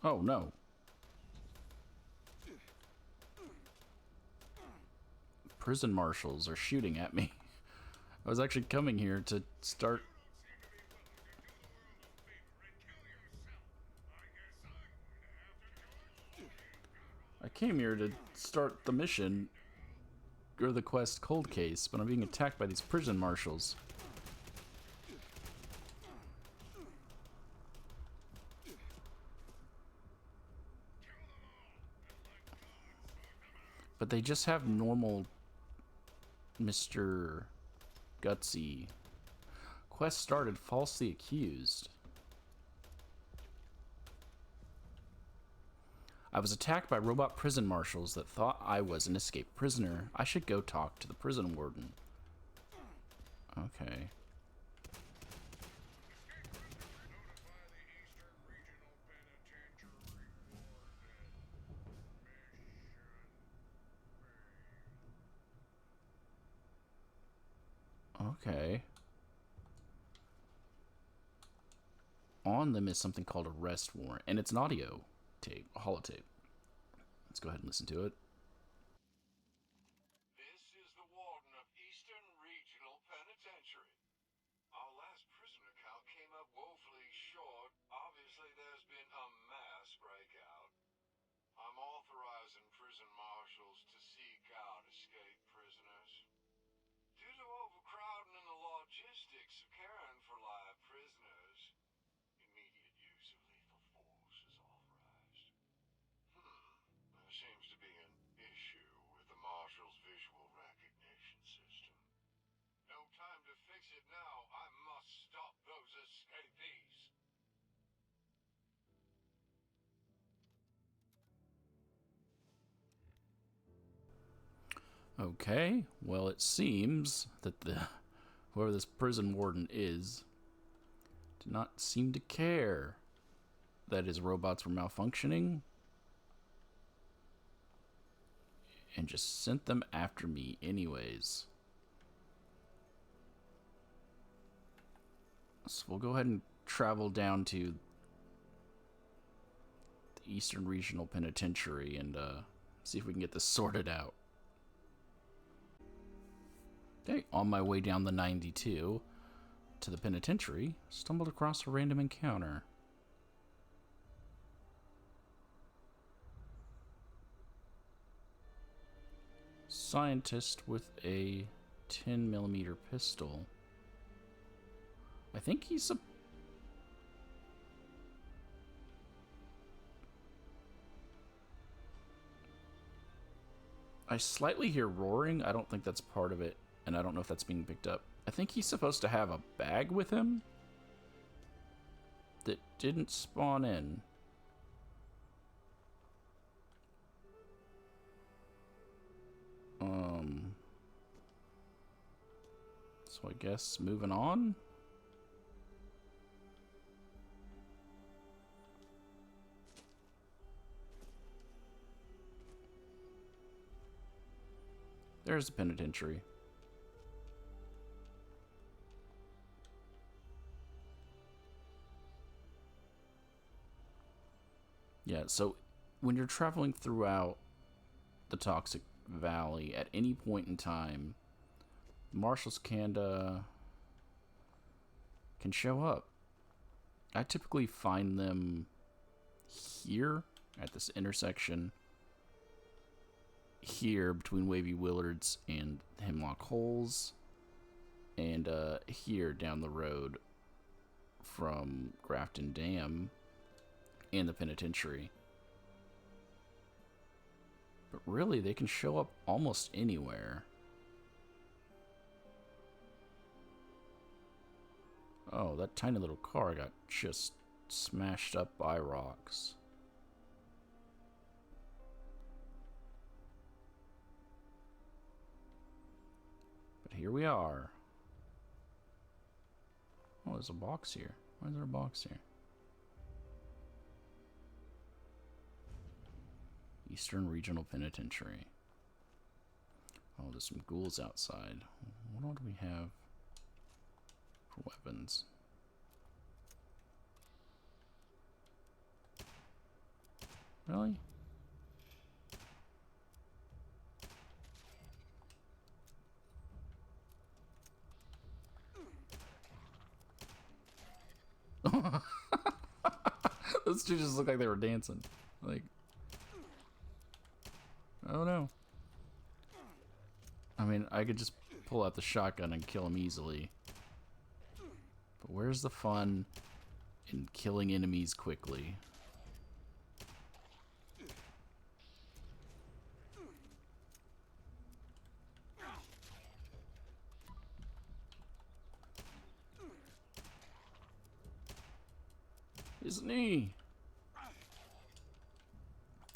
Oh, no. Prison marshals are shooting at me. I was actually coming here to start... I came here to start the mission, or the quest cold case, but I'm being attacked by these prison marshals. But they just have normal Mr. Gutsy. Quest started, falsely accused. I was attacked by robot prison marshals that thought I was an escaped prisoner. I should go talk to the prison warden. Okay. Okay. On them is something called arrest warrant, and it's an audio tape, a holotape. Let's go ahead and listen to it. This is the Warden of Eastern Regional Penitentiary. Our last prisoner count came up woefully short. Obviously, there's been a mass breakout. I'm authorizing prison marshals to seek out escaped prisoners. Due to overcrowding and the logistics of caring for live prisoners, immediate use of lethal force is authorized. There seems to be an issue with the Marshal's visual recognition system. No time to fix it now. I must stop those escapees. Okay, well, it seems that whoever this prison warden is did not seem to care that his robots were malfunctioning and just sent them after me anyways. So we'll go ahead and travel down to the Eastern Regional Penitentiary and see if we can get this sorted out. Okay, on my way down the 92 to the penitentiary, stumbled across a random encounter. Scientist with a 10mm pistol. I think he's a... I slightly hear roaring. I don't think that's part of it, and I don't know if that's being picked up. I think he's supposed to have a bag with him that didn't spawn in. So I guess moving on. There's the penitentiary. Yeah, so when you're traveling throughout the Toxic Valley at any point in time, marshals can show up. I typically find them here at this intersection, here between Wavy Willards and Hemlock Holes, and here down the road from Grafton Dam and the penitentiary. But really, they can show up almost anywhere. Oh, that tiny little car got just smashed up by rocks. But here we are. Oh, there's a box here. Why is there a box here? Eastern Regional Penitentiary. Oh, there's some ghouls outside. What all do we have for weapons? Really? Those two just look like they were dancing. Like, oh no. I mean, I could just pull out the shotgun and kill him easily. But where's the fun in killing enemies quickly? His knee.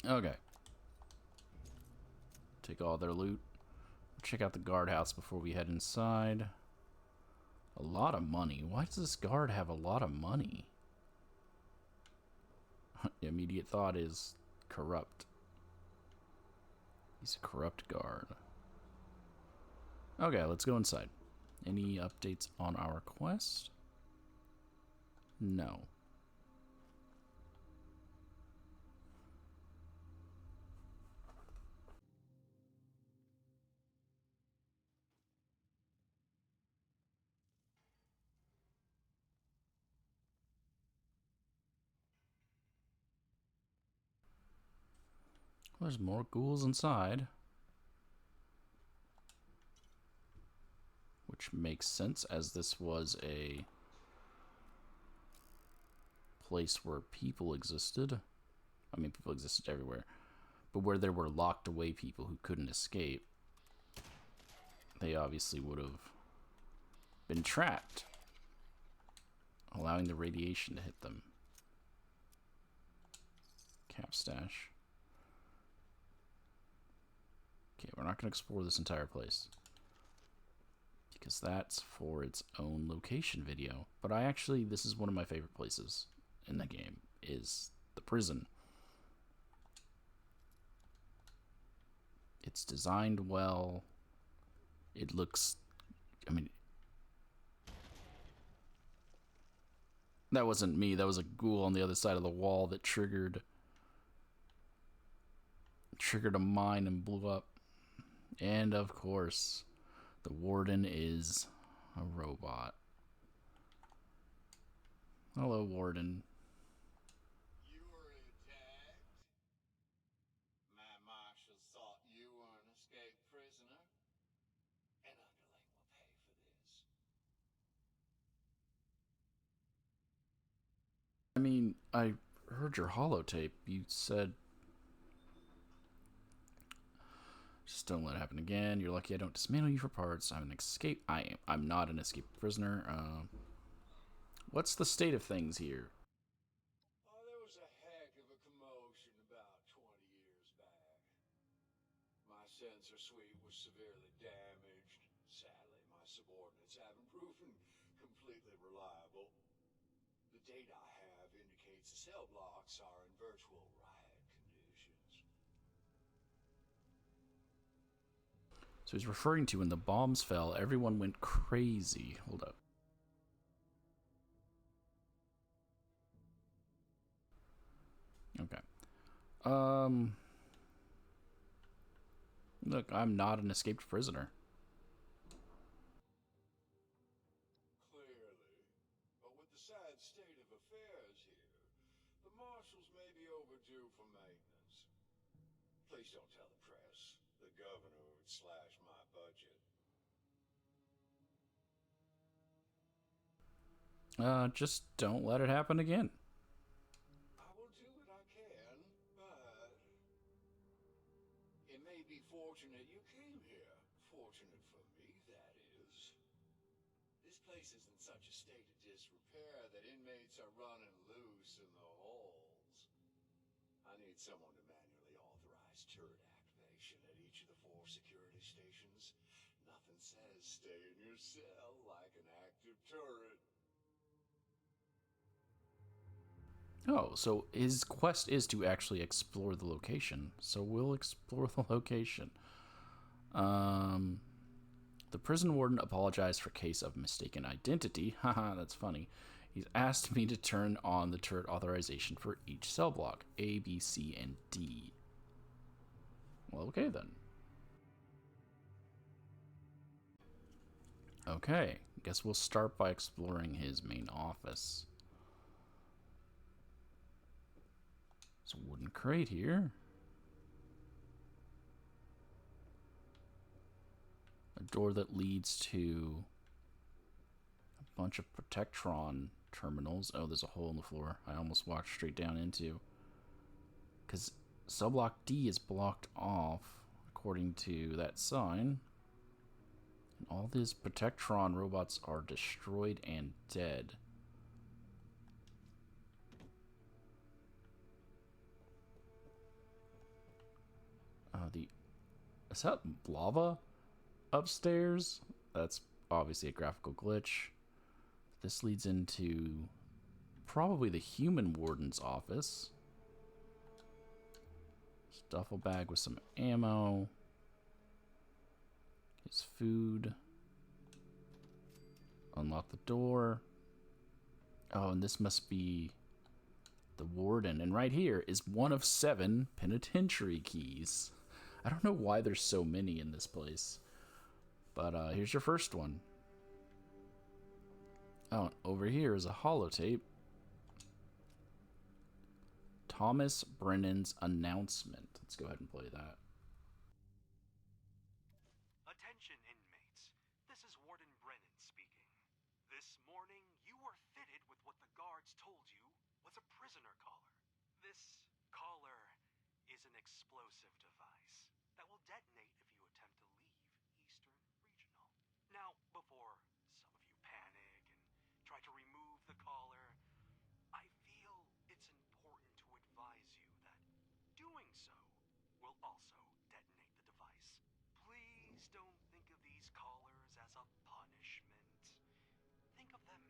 Okay. Take all their loot. Check out the guardhouse before we head inside. A lot of money. Why does this guard have a lot of money? Immediate thought is corrupt. He's a corrupt guard. Okay, let's go inside. Any updates on our quest? No. Well, there's more ghouls inside. Which makes sense, as this was a place where people existed. I mean, people existed everywhere. But where there were locked away people who couldn't escape, they obviously would have been trapped, allowing the radiation to hit them. Cap stash. Okay, we're not going to explore this entire place, because that's for its own location video. But this is one of my favorite places in the game, is the prison. It's designed well. It looks, I mean, that wasn't me. That was a ghoul on the other side of the wall that triggered a mine and blew up. And of course, the Warden is a robot. Hello, Warden. You were attacked? My marshals thought you were an escaped prisoner? An underling will pay for this. I mean, I heard your holotape. You said, just don't let it happen again. You're lucky I don't dismantle you for parts. I'm an escape. I'm not an escaped prisoner. What's the state of things here? Oh, there was a heck of a commotion about 20 years back. My sensor suite was severely damaged. Sadly, my subordinates haven't proven completely reliable. The data I have indicates the cell blocks are in virtual riot conditions. So he's referring to when the bombs fell, everyone went crazy. Hold up. Okay. Look, I'm not an escaped prisoner. Clearly. But with the sad state of affairs here, the marshals may be overdue for maintenance. Please don't tell the press. The governor would slash my budget. Just don't let it happen again. I will do what I can, but it may be fortunate you came here. Fortunate for me, that is. This place is in such a state of disrepair that inmates are running loose in the halls. I need someone to manually authorize turret activation at each of the 4 security stations. Nothing says stay in your cell like an active turret. Oh, so his quest is to actually explore the location. So we'll explore the location. The prison warden apologized for case of mistaken identity. Haha, that's funny. He's asked me to turn on the turret authorization for each cell block, A, B, C, and D. Well, okay then. Okay, guess we'll start by exploring his main office. There's a wooden crate here. A door that leads to a bunch of Protectron terminals. Oh, there's a hole in the floor I almost walked straight down into. Because cell block D is blocked off, according to that sign. And all these Protectron robots are destroyed and dead. Is that lava upstairs? That's obviously a graphical glitch. This leads into probably the human warden's office. Duffel bag with some ammo. His food. Unlock the door. Oh, and this must be the warden. And right here is one of 7 penitentiary keys. I don't know why there's so many in this place. But here's your first one. Oh, over here is a holotape. Thomas Brennan's announcement. Let's go ahead and play that. Attention inmates. This is Warden Brennan speaking. This morning, you were fitted with what the guards told you was a prisoner collar. This collar is an explosive device that will detonate if you attempt to leave Eastern Regional. Now, before some of you panic and try to remove the collar, I feel it's important to advise you that doing so will also detonate the device. Please don't think of these collars as a punishment. Think of them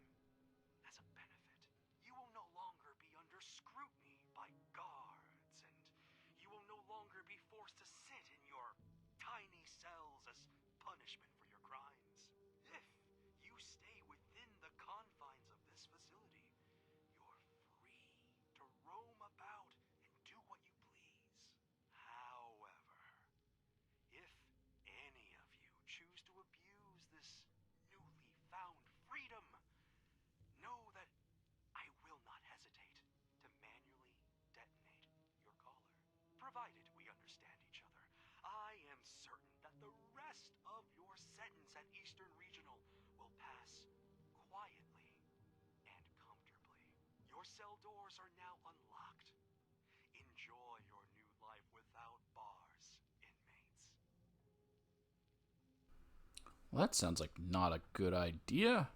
as a benefit. You will no longer be under scrutiny by guards, and you will no longer be forced to sit in your tiny cells as punishment for your crimes. If you stay within the confines of this facility, you're free to roam about and do what you please. However, if any of you choose to abuse this newly found freedom, know that I will not hesitate to manually detonate your collar. Provided we understand each other, I am certain that the rest of your sentence at Eastern Regional will pass quietly and comfortably. Your cell doors are now unlocked. Enjoy your new life without bars, inmates. Well, that sounds like not a good idea.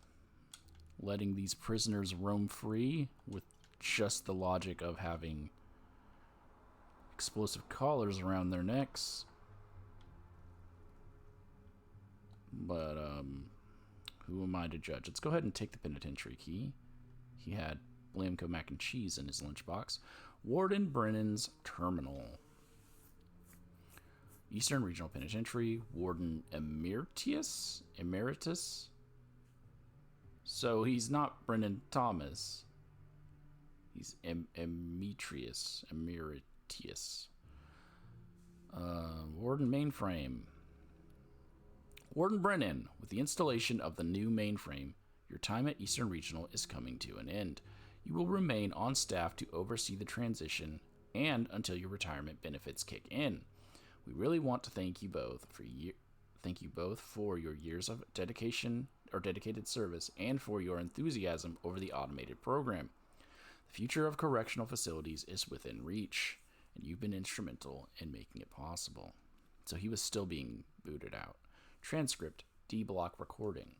Letting these prisoners roam free with just the logic of having explosive collars around their necks. But, who am I to judge? Let's go ahead and take the penitentiary key. He had Blamco mac and cheese in his lunchbox. Warden Brennan's terminal. Eastern Regional Penitentiary, Warden Emeritus? So he's not Brennan Thomas. He's Emeritus. Warden Mainframe. Warden Brennan, with the installation of the new mainframe, your time at Eastern Regional is coming to an end. You will remain on staff to oversee the transition and until your retirement benefits kick in. We really want to thank you both for your years of dedicated service and for your enthusiasm over the automated program. The future of correctional facilities is within reach, and you've been instrumental in making it possible. So he was still being booted out. Transcript, D-block recording.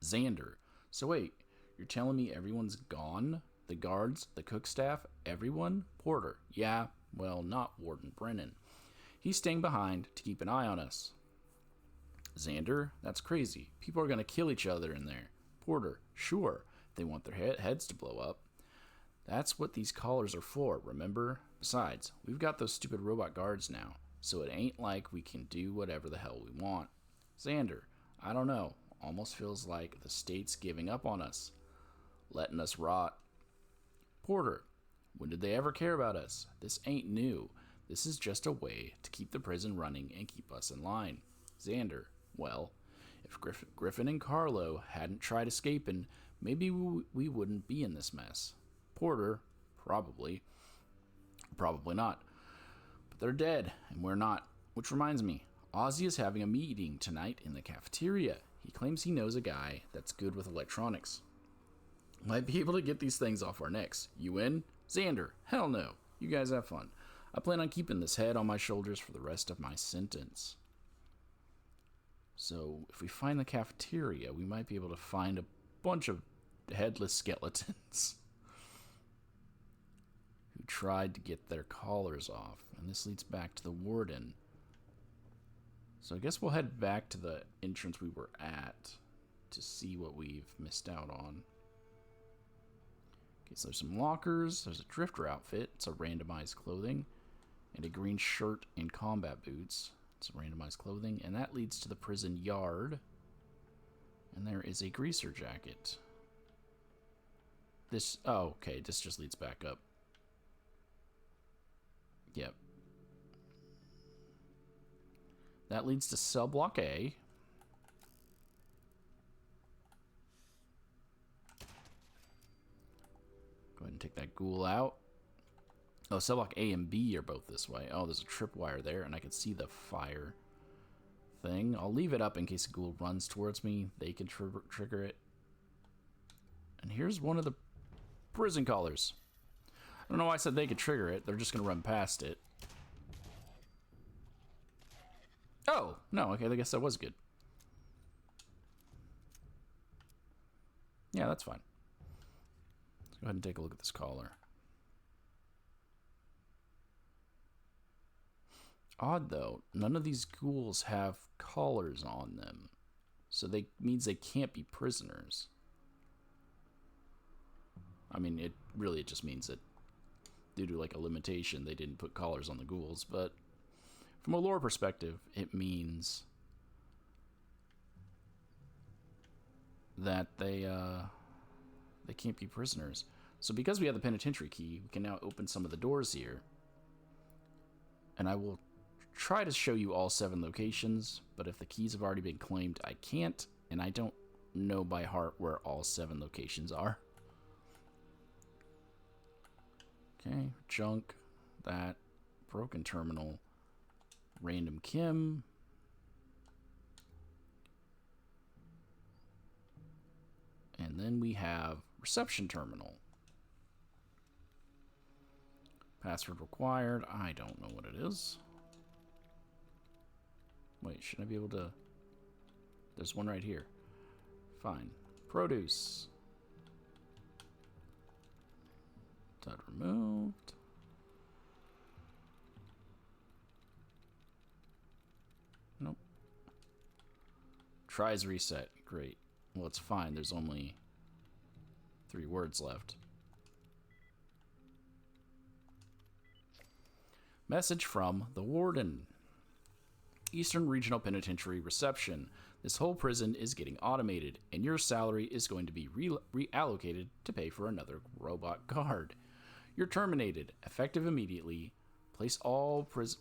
Xander. So wait, you're telling me everyone's gone? The guards, the cook staff, everyone? Porter. Yeah, well, not Warden Brennan. He's staying behind to keep an eye on us. Xander, that's crazy. People are going to kill each other in there. Porter, sure. They want their heads to blow up. That's what these collars are for, remember? Besides, we've got those stupid robot guards now, so it ain't like we can do whatever the hell we want. Xander, I don't know. Almost feels like the state's giving up on us. letting us rot. Porter, when did they ever care about us? This ain't new. This is just a way to keep the prison running and keep us in line. Xander, well, if Griffin and Carlo hadn't tried escaping, maybe we wouldn't be in this mess. Porter, probably. Probably not. But they're dead, and we're not. Which reminds me, Ozzy is having a meeting tonight in the cafeteria. He claims he knows a guy that's good with electronics. Might be able to get these things off our necks. You in? Xander, hell no. You guys have fun. I plan on keeping this head on my shoulders for the rest of my sentence. So, if we find the cafeteria, we might be able to find a bunch of headless skeletons who tried to get their collars off. And this leads back to the Warden. So I guess we'll head back to the entrance we were at to see what we've missed out on. Okay, so there's some lockers. There's a drifter outfit. It's a randomized clothing. And a green shirt and combat boots. It's a randomized clothing. And that leads to the prison yard. And there is a greaser jacket. This, oh, okay, this just leads back up. Yep. That leads to cell block A. Go ahead and take that ghoul out. Oh, cell block A and B are both this way. Oh, there's a tripwire there, and I can see the fire thing. I'll leave it up in case a ghoul runs towards me. They can trigger it. And here's one of the prison collars. I don't know why I said they could trigger it. They're just going to run past it. Oh, no, okay, I guess that was good. Yeah, that's fine. Let's go ahead and take a look at this collar. Odd, though, none of these ghouls have collars on them. So they means they can't be prisoners. I mean, it just means that due to like a limitation, they didn't put collars on the ghouls, but from a lore perspective, it means that they can't be prisoners. So because we have the penitentiary key, we can now open some of the doors here. And I will try to show you all 7 locations, but if the keys have already been claimed, I can't, and I don't know by heart where all 7 locations are. Okay, junk, that, broken terminal, random Kim, and then we have reception terminal. Password required. I don't know what it is. Wait, should I be able to? There's one right here. Fine. Produce. That removed. Nope. Tries reset. Great. Well, it's fine. There's only 3 words left. Message from the Warden. Eastern Regional Penitentiary Reception. This whole prison is getting automated, and your salary is going to be reallocated to pay for another robot guard. You're terminated, effective immediately. Place all prison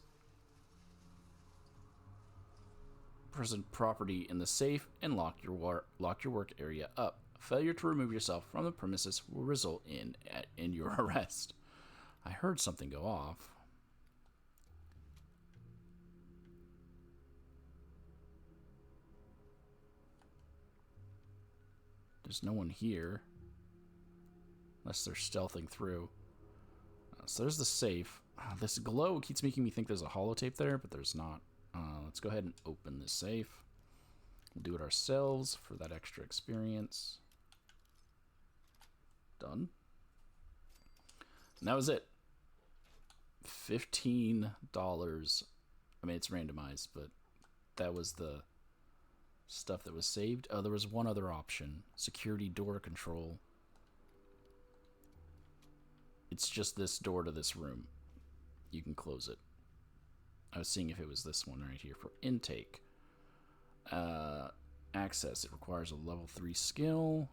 property in the safe and lock your work area up. Failure to remove yourself from the premises will result in your arrest. I heard something go off. There's no one here. Unless they're stealthing through. So there's the safe. This glow keeps making me think there's a holotape there, but there's not. Let's go ahead and open this safe. We'll do it ourselves for that extra experience. Done. And that was it. $15. I mean, it's randomized, but that was the stuff that was saved. Oh, there was one other option. Security door control. It's just this door to this room. You can close it. I was seeing if it was this one right here for intake. Access. It requires a level 3 skill.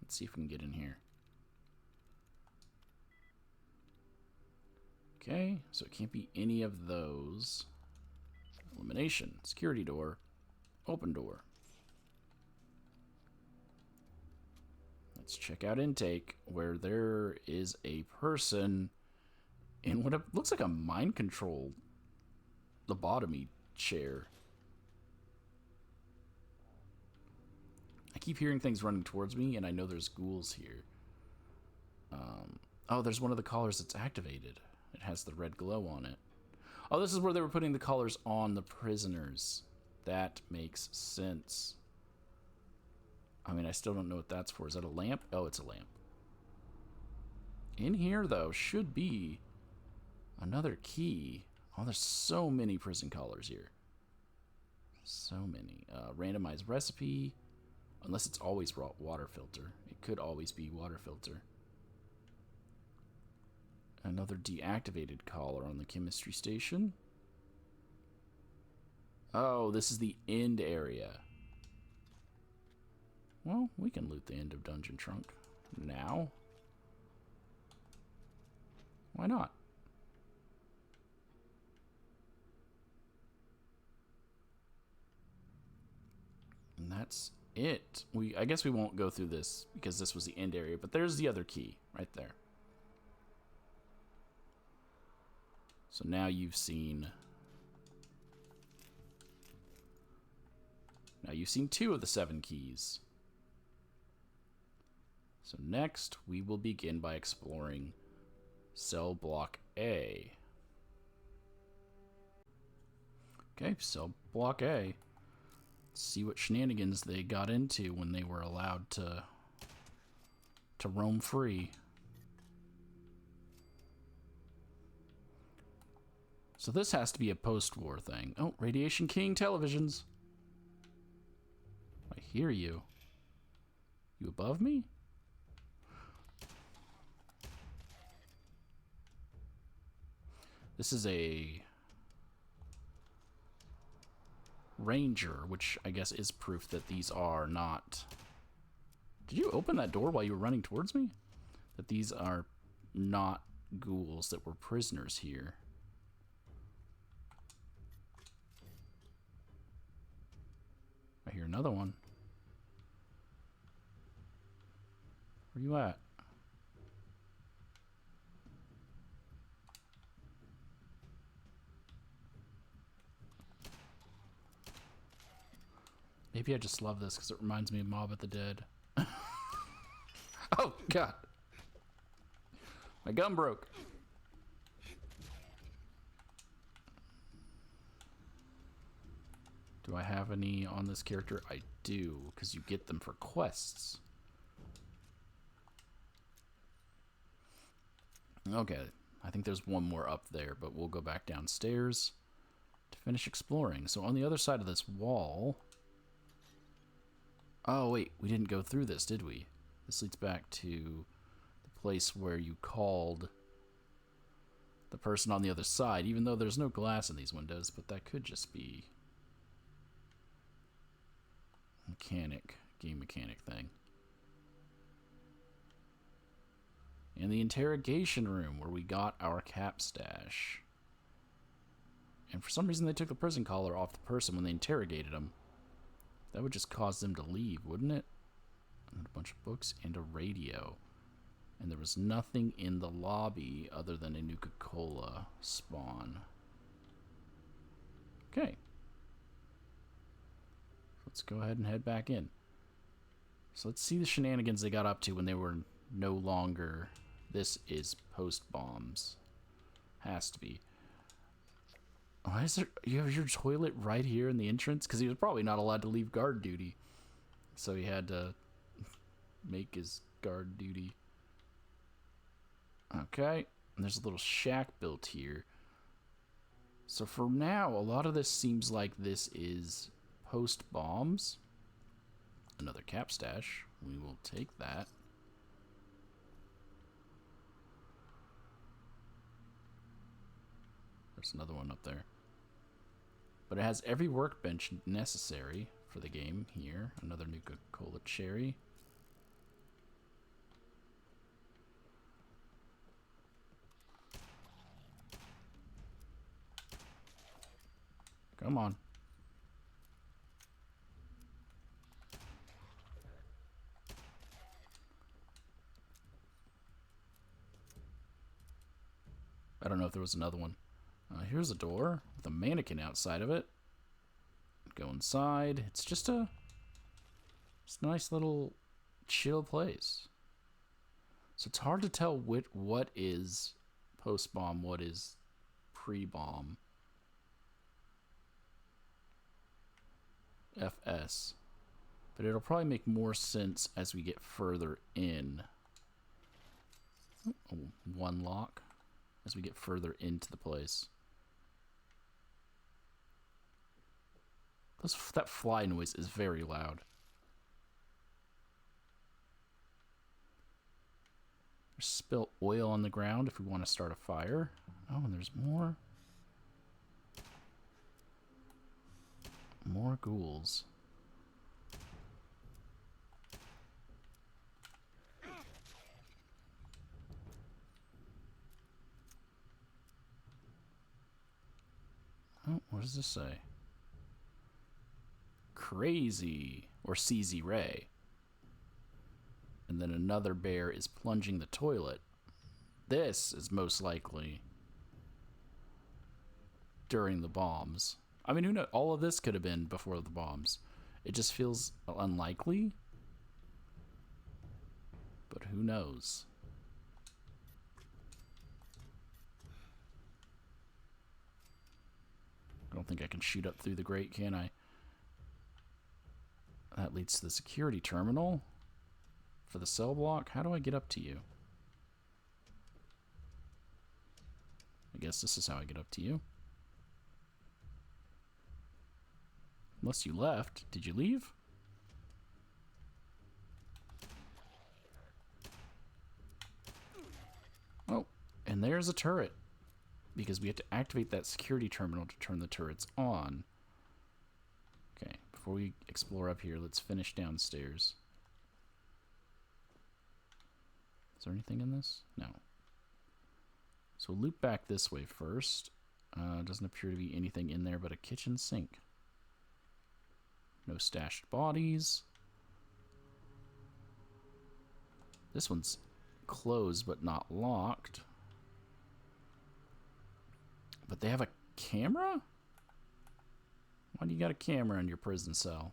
Let's see if we can get in here. Okay, so it can't be any of those. Elimination. Security door. Open door. Let's check out intake, where there is a person in what looks like a mind control lobotomy chair. I keep hearing things running towards me, and I know there's ghouls here. Oh, there's one of the collars that's activated. It has the red glow on it. Oh, this is where they were putting the collars on the prisoners. That makes sense. I mean, I still don't know what that's for. Is that a lamp? Oh, it's a lamp. In here, though, should be another key. Oh, there's so many prison collars here. So many. Randomized recipe. Unless it's always water filter. It could always be water filter. Another deactivated collar on the chemistry station. Oh, this is the end area. Well, we can loot the end of Dungeon Trunk now. Why not? And that's it. I guess we won't go through this because this was the end area, but there's the other key right there. So now you've seen... Now you've seen 2 of the 7 keys. So next, we will begin by exploring cell block A. Okay, cell block A. Let's see what shenanigans they got into when they were allowed to roam free. So this has to be a post-war thing. Oh, Radiation King televisions. I hear you. You above me? This is a ranger, which I guess is proof that these are not... Did you open that door while you were running towards me? That these are not ghouls that were prisoners here. I hear another one. Where you at? Maybe I just love this because it reminds me of Mob of the Dead. Oh, God. My gun broke. Do I have any on this character? I do, because you get them for quests. Okay, I think there's one more up there, but we'll go back downstairs to finish exploring. So on the other side of this wall... Oh, wait, we didn't go through this, did we? This leads back to the place where you called the person on the other side, even though there's no glass in these windows, but that could just be game mechanic thing. And the interrogation room where we got our cap stash. And for some reason they took the prison collar off the person when they interrogated him. That would just cause them to leave, wouldn't it? And a bunch of books and a radio. And there was nothing in the lobby other than a Nuka-Cola spawn. Okay. Let's go ahead and head back in. So let's see the shenanigans they got up to when they were no longer... This is post-bombs. Has to be. Why is there... You have your toilet right here in the entrance? Because he was probably not allowed to leave guard duty. So he had to make his guard duty. Okay. And there's a little shack built here. So for now, a lot of this seems like this is post-bombs. Another cap stash. We will take that. There's another one up there. But it has every workbench necessary for the game here. Another Nuka-Cola cherry. Come on. I don't know if there was another one. Here's a door with a mannequin outside of it. Go inside. It's just a nice little chill place. So it's hard to tell what is post-bomb, what is pre-bomb. FS. But it'll probably make more sense as we get further in. Oh, one lock. As we get further into the place. That fly noise is very loud. There's spilt oil on the ground if we want to start a fire. Oh, and there's more. More ghouls. Oh, what does this say? Crazy, or CZ Ray. And then another bear is plunging the toilet. This is most likely during the bombs. I mean, who knows? All of this could have been before the bombs. It just feels unlikely. But who knows? I don't think I can shoot up through the grate, can I? That leads to the security terminal for the cell block. How do I get up to you? I guess this is how I get up to you. Unless you left. Did you leave? Oh, and there's a turret. Because we have to activate that security terminal to turn the turrets on. Okay, before we explore up here, let's finish downstairs. Is there anything in this? No. So we'll loop back this way first. Doesn't appear to be anything in there but a kitchen sink. No stashed bodies. This one's closed but not locked. But they have a camera? Why do you got a camera in your prison cell?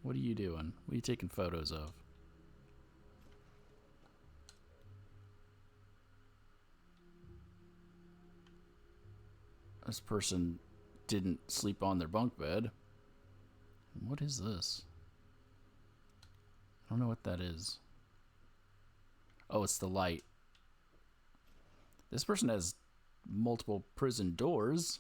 What are you doing? What are you taking photos of? This person didn't sleep on their bunk bed. What is this? I don't know what that is. Oh, it's the light. This person has multiple prison doors.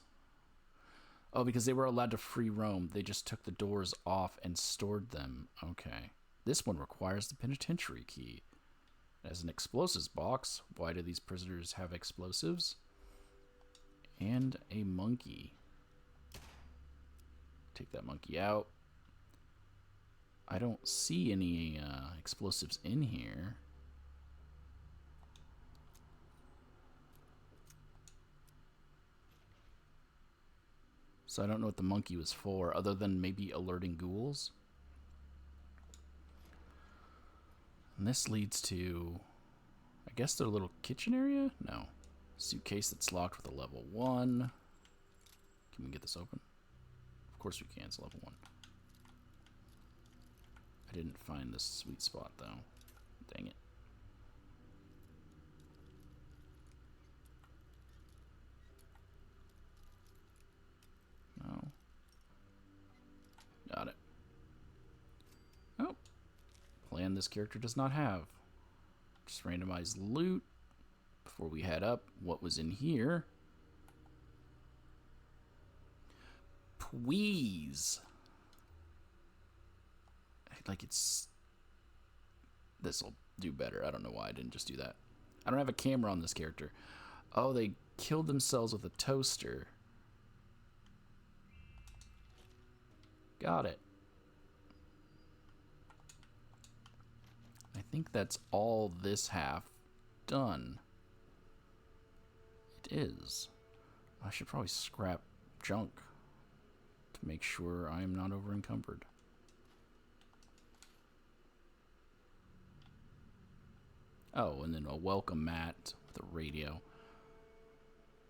Oh, because they were allowed to free roam. They just took the doors off and stored them. Okay. This one requires the penitentiary key. As an explosives box. Why do these prisoners have explosives? And a monkey. Take that monkey out. I don't see any explosives in here. So I don't know what the monkey was for, other than maybe alerting ghouls. And this leads to, I guess, their little kitchen area? No. Suitcase that's locked with a level 1. Can we get this open? Of course we can, it's level 1. I didn't find this sweet spot, though. Dang it. No. Got it. Oh. Plan this character does not have. Just randomize loot. Before we head up, what was in here? Please. Like it's... This'll do better. I don't know why I didn't just do that. I don't have a camera on this character. Oh, they killed themselves with a toaster. Got it. I think that's all this half done. It is. I should probably scrap junk to to make sure I am not over encumbered. Oh, and then a welcome mat with a radio.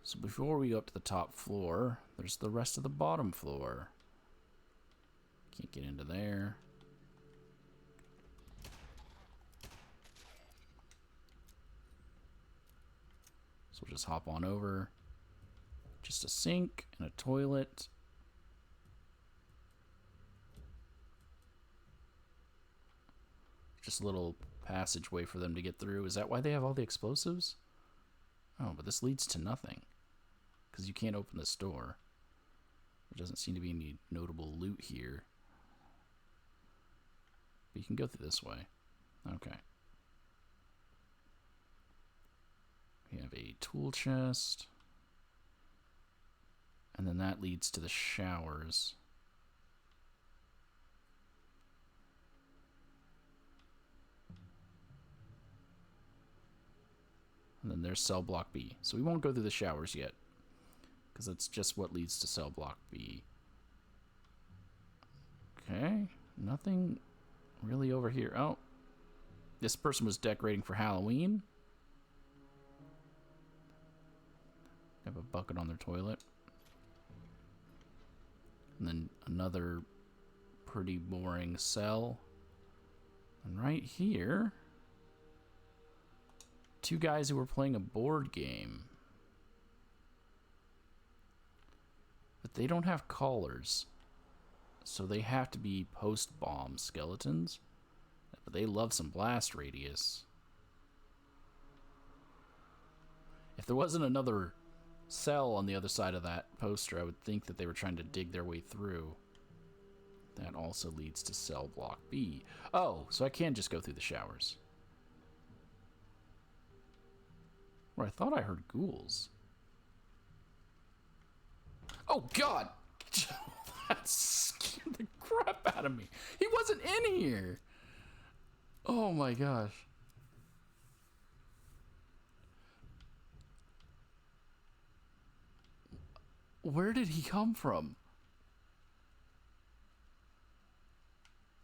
So before we go up to the top floor, there's the rest of the bottom floor. Can't get into there. So we'll just hop on over. Just a sink and a toilet. Just a little passageway for them to get through. Is that why they have all the explosives? Oh, but this leads to nothing. Because you can't open this door. There doesn't seem to be any notable loot here. But you can go through this way. Okay. We have a tool chest. And then that leads to the showers. And then there's cell block B. So we won't go through the showers yet, because that's just what leads to cell block B. Okay, nothing really over here. Oh, this person was decorating for Halloween. Have a bucket on their toilet. And then another pretty boring cell. And right here, two guys who were playing a board game. But they don't have collars. So they have to be post-bomb skeletons. But they love some blast radius. If there wasn't another cell on the other side of that poster, I would think that they were trying to dig their way through. That also leads to cell block B. Oh, so I can just go through the showers. Where I thought I heard ghouls. Oh, God! That scared the crap out of me. He wasn't in here. Oh, my gosh. Where did he come from?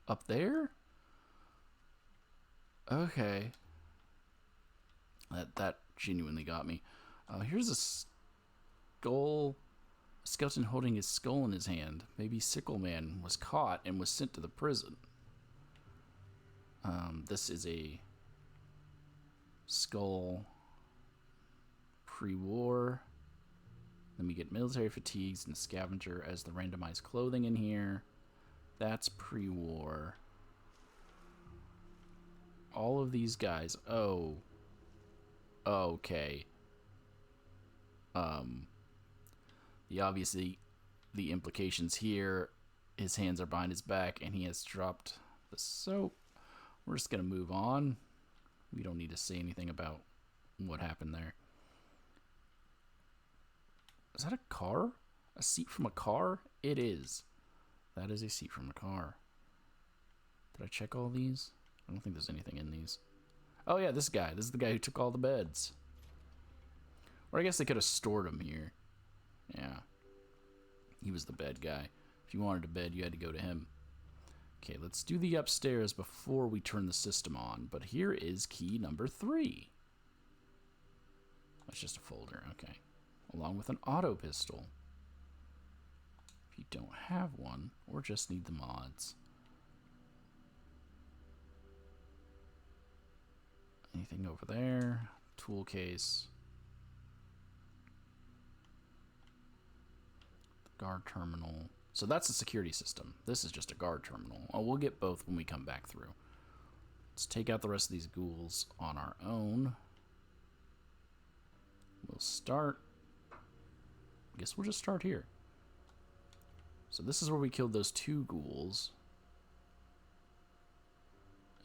Up there? Okay. That genuinely got me. Here's a skull. A skeleton holding his skull in his hand. Maybe Sickle Man was caught and was sent to the prison. This is a skull pre-war. Then we get military fatigues and a scavenger as the randomized clothing in here. That's pre-war. All of these guys. Oh. Okay. Obviously, the implications here, his hands are behind his back and he has dropped the soap. We're just going to move on. We don't need to say anything about what happened there. Is that a car? A seat from a car? It is. That is a seat from a car. Did I check all these? I don't think there's anything in these. Oh yeah, this guy. This is the guy who took all the beds. Or I guess they could have stored him here. Yeah. He was the bed guy. If you wanted a bed, you had to go to him. Okay, let's do the upstairs before we turn the system on. But here is key number 3. That's just a folder, okay. Along with an auto pistol. If you don't have one, or just need the mods. Anything over there? Tool case. Guard terminal. So that's a security system. This is just a guard terminal. Oh, we'll get both when we come back through. Let's take out the rest of these ghouls on our own. We'll start. I guess we'll just start here. So this is where we killed those 2 ghouls.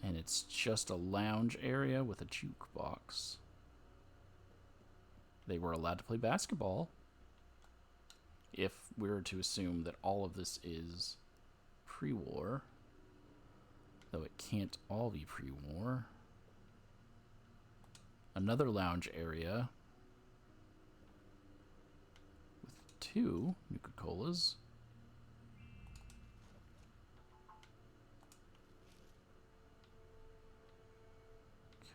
And it's just a lounge area with a jukebox. They were allowed to play basketball. If we were to assume that all of this is pre-war. Though it can't all be pre-war. Another lounge area. With 2 Nuka-Colas.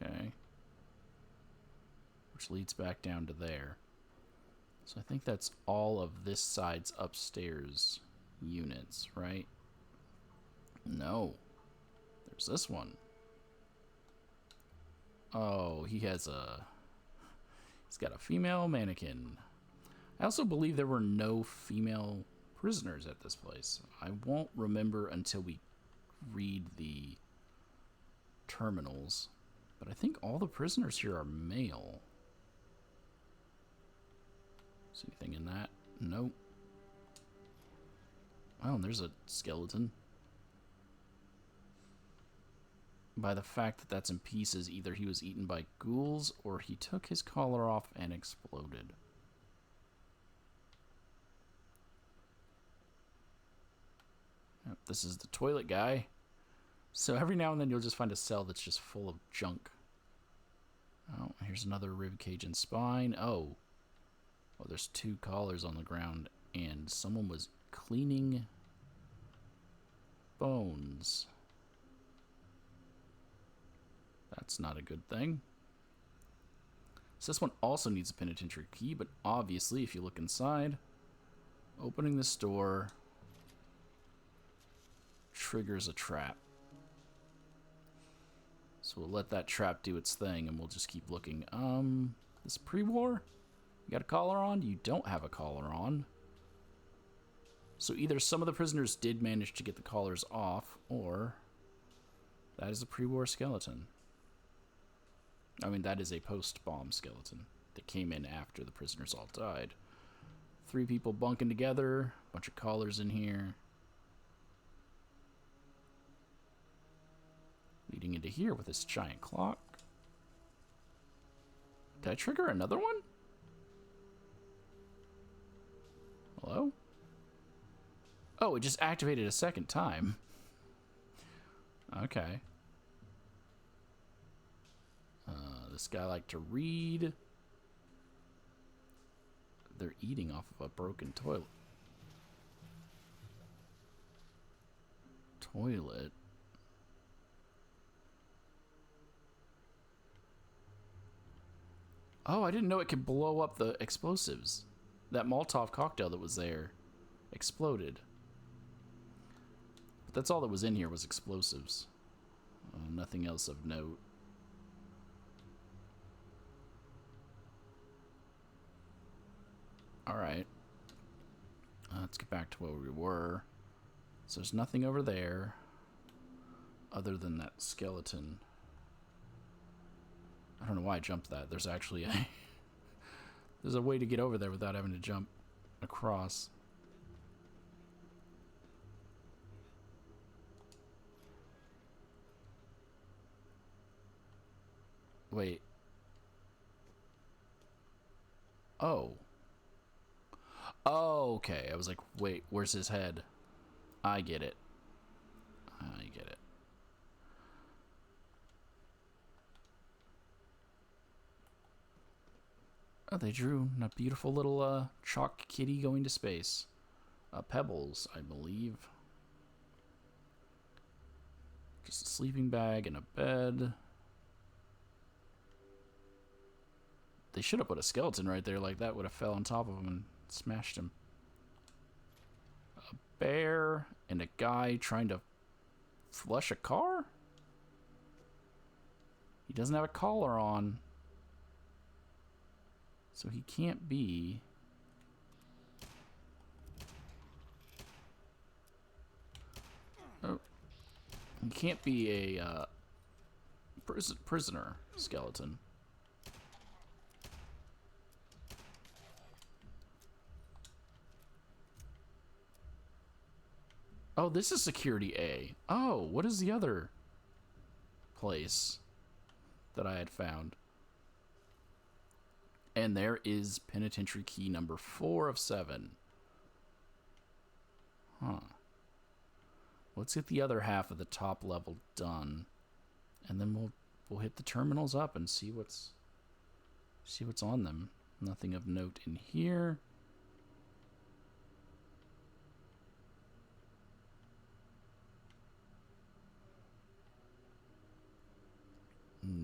Okay. Which leads back down to there. So I think that's all of this side's upstairs units, right? No. There's this one. Oh, he's got a female mannequin. I also believe there were no female prisoners at this place. I won't remember until we read the terminals, but I think all the prisoners here are male. Is anything in that? Nope. Oh, and there's a skeleton. By the fact that that's in pieces, either he was eaten by ghouls or he took his collar off and exploded. Yep, this is the toilet guy. So every now and then you'll just find a cell that's just full of junk. Oh, here's another rib cage and spine. Oh, there's 2 collars on the ground, and someone was cleaning bones. That's not a good thing. So this one also needs a penitentiary key, but obviously, if you look inside, opening this door triggers a trap. So we'll let that trap do its thing, and we'll just keep looking. This pre-war? You got a collar on? You don't have a collar on. So either some of the prisoners did manage to get the collars off, or that is a pre-war skeleton. I mean, that is a post-bomb skeleton that came in after the prisoners all died. 3 people bunking together, bunch of collars in here. Leading into here with this giant clock. Did I trigger another one? Hello? Oh, it just activated a second time. Okay. This guy liked to read. They're eating off of a broken toilet. Toilet? Oh, I didn't know it could blow up the explosives. That Molotov cocktail that was there exploded. But that's all that was in here was explosives. Nothing else of note. Alright. Let's get back to where we were. So there's nothing over there other than that skeleton. I don't know why I jumped that. There's actually a there's a way to get over there without having to jump across. Wait. Oh. Oh, okay. I was like, wait, where's his head? I get it. I get it. Oh, they drew a beautiful little chalk kitty going to space. Pebbles, I believe. Just a sleeping bag and a bed. They should have put a skeleton right there like that would have fell on top of him and smashed him. A bear and a guy trying to flush a car? He doesn't have a collar on. So he can't be... Oh. He can't be a prisoner skeleton. Oh, this is security A. Oh, what is the other place that I had found? And there is penitentiary key number 4 of 7. Huh. Let's get the other half of the top level done, and then we'll hit the terminals up and see what's on them. Nothing of note in here.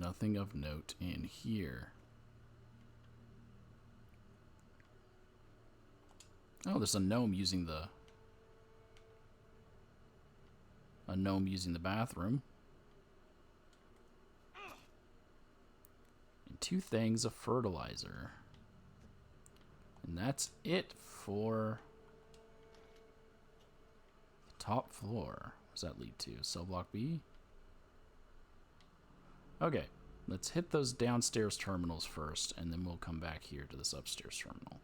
nothing of note in here. Oh, there's a gnome using the bathroom. And 2 things of fertilizer. And that's it for the top floor. What does that lead to? Cell block B? Okay, let's hit those downstairs terminals first, and then we'll come back here to this upstairs terminal.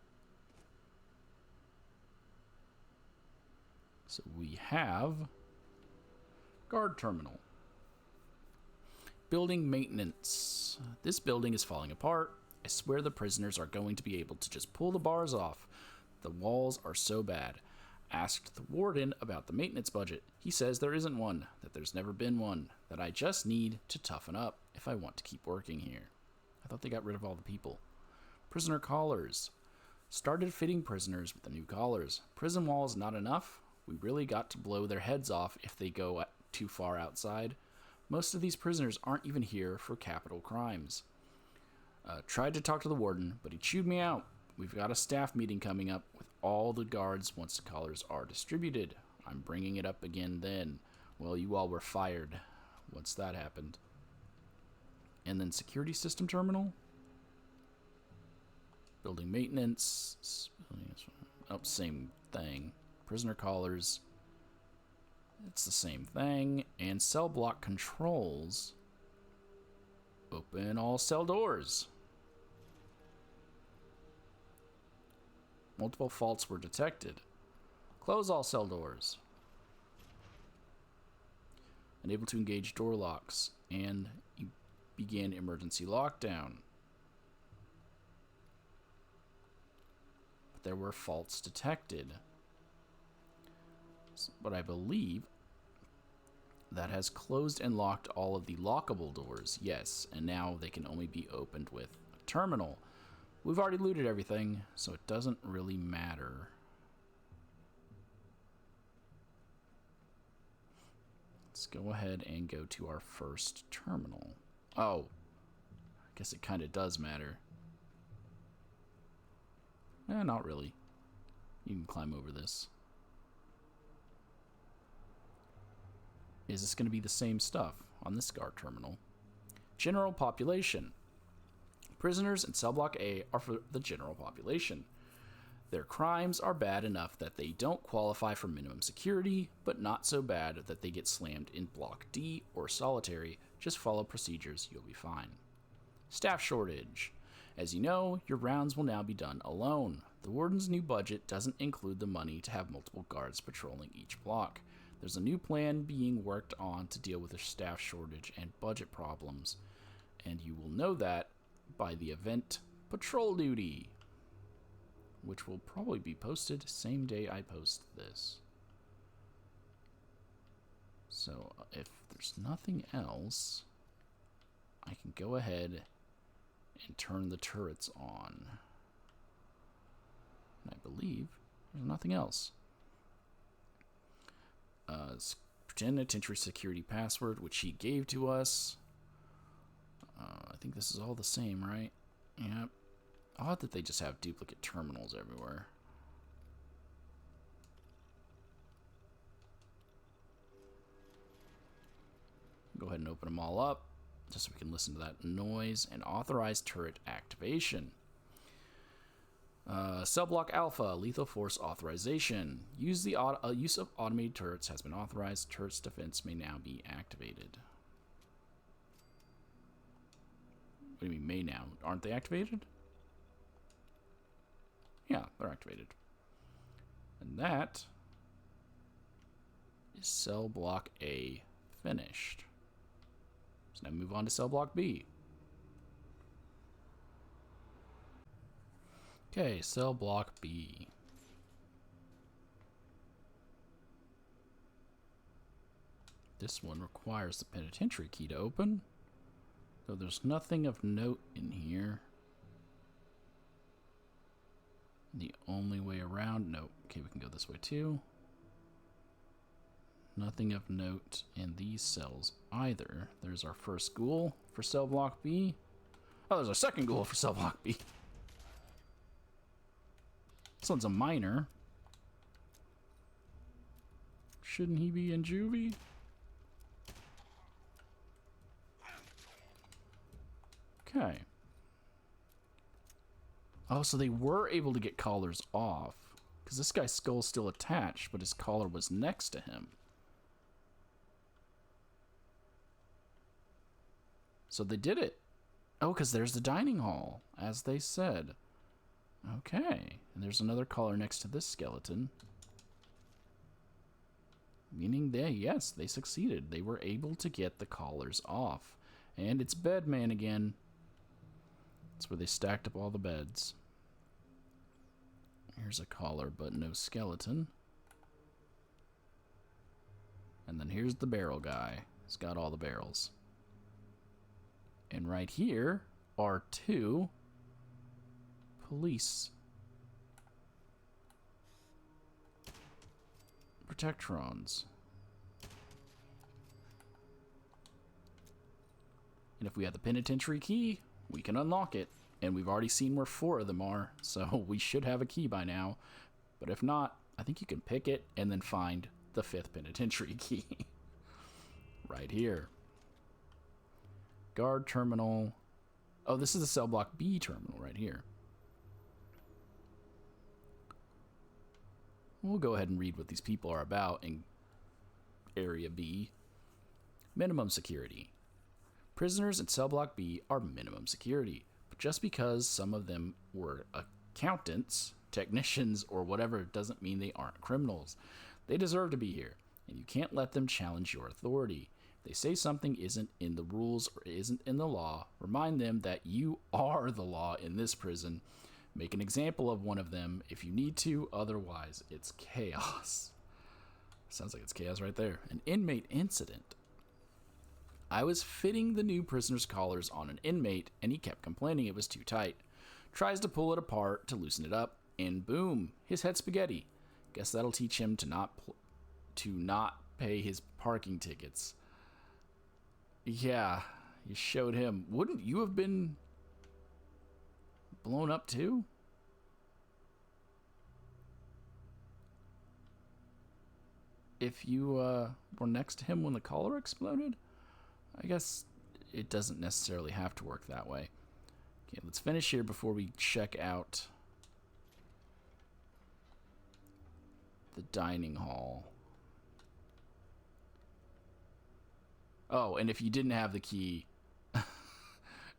So we have guard terminal. Building maintenance. This building is falling apart. I swear the prisoners are going to be able to just pull the bars off. The walls are so bad. Asked the warden about the maintenance budget. He says there isn't one, that there's never been one, that I just need to toughen up if I want to keep working here. I thought they got rid of all the people. Prisoner collars. Started fitting prisoners with the new collars. Prison walls not enough? We really got to blow their heads off if they go too far outside. Most of these prisoners aren't even here for capital crimes. Tried to talk to the warden, but he chewed me out. We've got a staff meeting coming up with all the guards once the collars are distributed. I'm bringing it up again then. Well, you all were fired once that happened. And then security system terminal. Building maintenance. Oh, same thing. Prisoner collars. It's the same thing. And cell block controls. Open all cell doors. Multiple faults were detected. Close all cell doors. Unable to engage door locks. And you begin emergency lockdown. But there were faults detected. But I believe that has closed and locked all of the lockable doors. Yes, and now they can only be opened with a terminal. We've already looted everything, so it doesn't really matter. Let's go ahead and go to our first terminal. Oh, I guess it kind of does matter. Not really. You can climb over this. Is this going to be the same stuff on this guard terminal? General population. Prisoners in cell block A are for the general population. Their crimes are bad enough that they don't qualify for minimum security, but not so bad that they get slammed in block D or solitary. Just follow procedures, you'll be fine. Staff shortage. As you know, your rounds will now be done alone. The warden's new budget doesn't include the money to have multiple guards patrolling each block. There's a new plan being worked on to deal with the staff shortage and budget problems, and you will know that by the event Patrol Duty, which will probably be posted same day I post this. So if there's nothing else, I can go ahead and turn the turrets on. And I believe there's nothing else. Penitentiary security password, which he gave to us. I think this is all the same, right? Yep. Odd that they just have duplicate terminals everywhere. Go ahead and open them all up, just so we can listen to that noise. And authorize turret activation. Cell block Alpha, lethal force authorization. Use of automated turrets has been authorized. Turrets defense may now be activated. What do you mean may now? Aren't they activated? Yeah, they're activated. And that is cell block A finished. So now move on to cell block B. Okay, cell block B. This one requires the penitentiary key to open. So there's nothing of note in here. The only way around, nope. Okay, we can go this way too. Nothing of note in these cells either. There's our first ghoul for cell block B. Oh, there's our second ghoul for cell block B. This one's a minor. Shouldn't he be in juvie? Okay. Oh, so they were able to get collars off. Because this guy's skull's still attached, but his collar was next to him. So they did it. Oh, because there's the dining hall, as they said. Okay. And there's another collar next to this skeleton. Meaning yes, they succeeded. They were able to get the collars off. And it's Bedman again. That's where they stacked up all the beds. Here's a collar, but no skeleton. And then here's the barrel guy. He's got all the barrels. And right here are 2 police protectrons. And if we have the penitentiary key, we can unlock it. And we've already seen where 4 of them are, so we should have a key by now. But if not, I think you can pick it and then find the 5th penitentiary key. Right here. Guard terminal. Oh, this is the cell block B terminal right here. We'll go ahead and read what these people are about in Area B. Minimum security. Prisoners in cell block B are minimum security. But just because some of them were accountants, technicians, or whatever doesn't mean they aren't criminals. They deserve to be here, and you can't let them challenge your authority. If they say something isn't in the rules or isn't in the law, remind them that you are the law in this prison. Make an example of one of them if you need to, otherwise it's chaos. Sounds like it's chaos right there. An inmate incident. I was fitting the new prisoner's collars on an inmate, and he kept complaining it was too tight. Tries to pull it apart to loosen it up, and boom, his head's spaghetti. Guess that'll teach him to not pay his parking tickets. Yeah, you showed him. Wouldn't you have been blown up too? If you were next to him when the collar exploded? I guess it doesn't necessarily have to work that way. Okay, let's finish here before we check out the dining hall. Oh, and if you didn't have the key,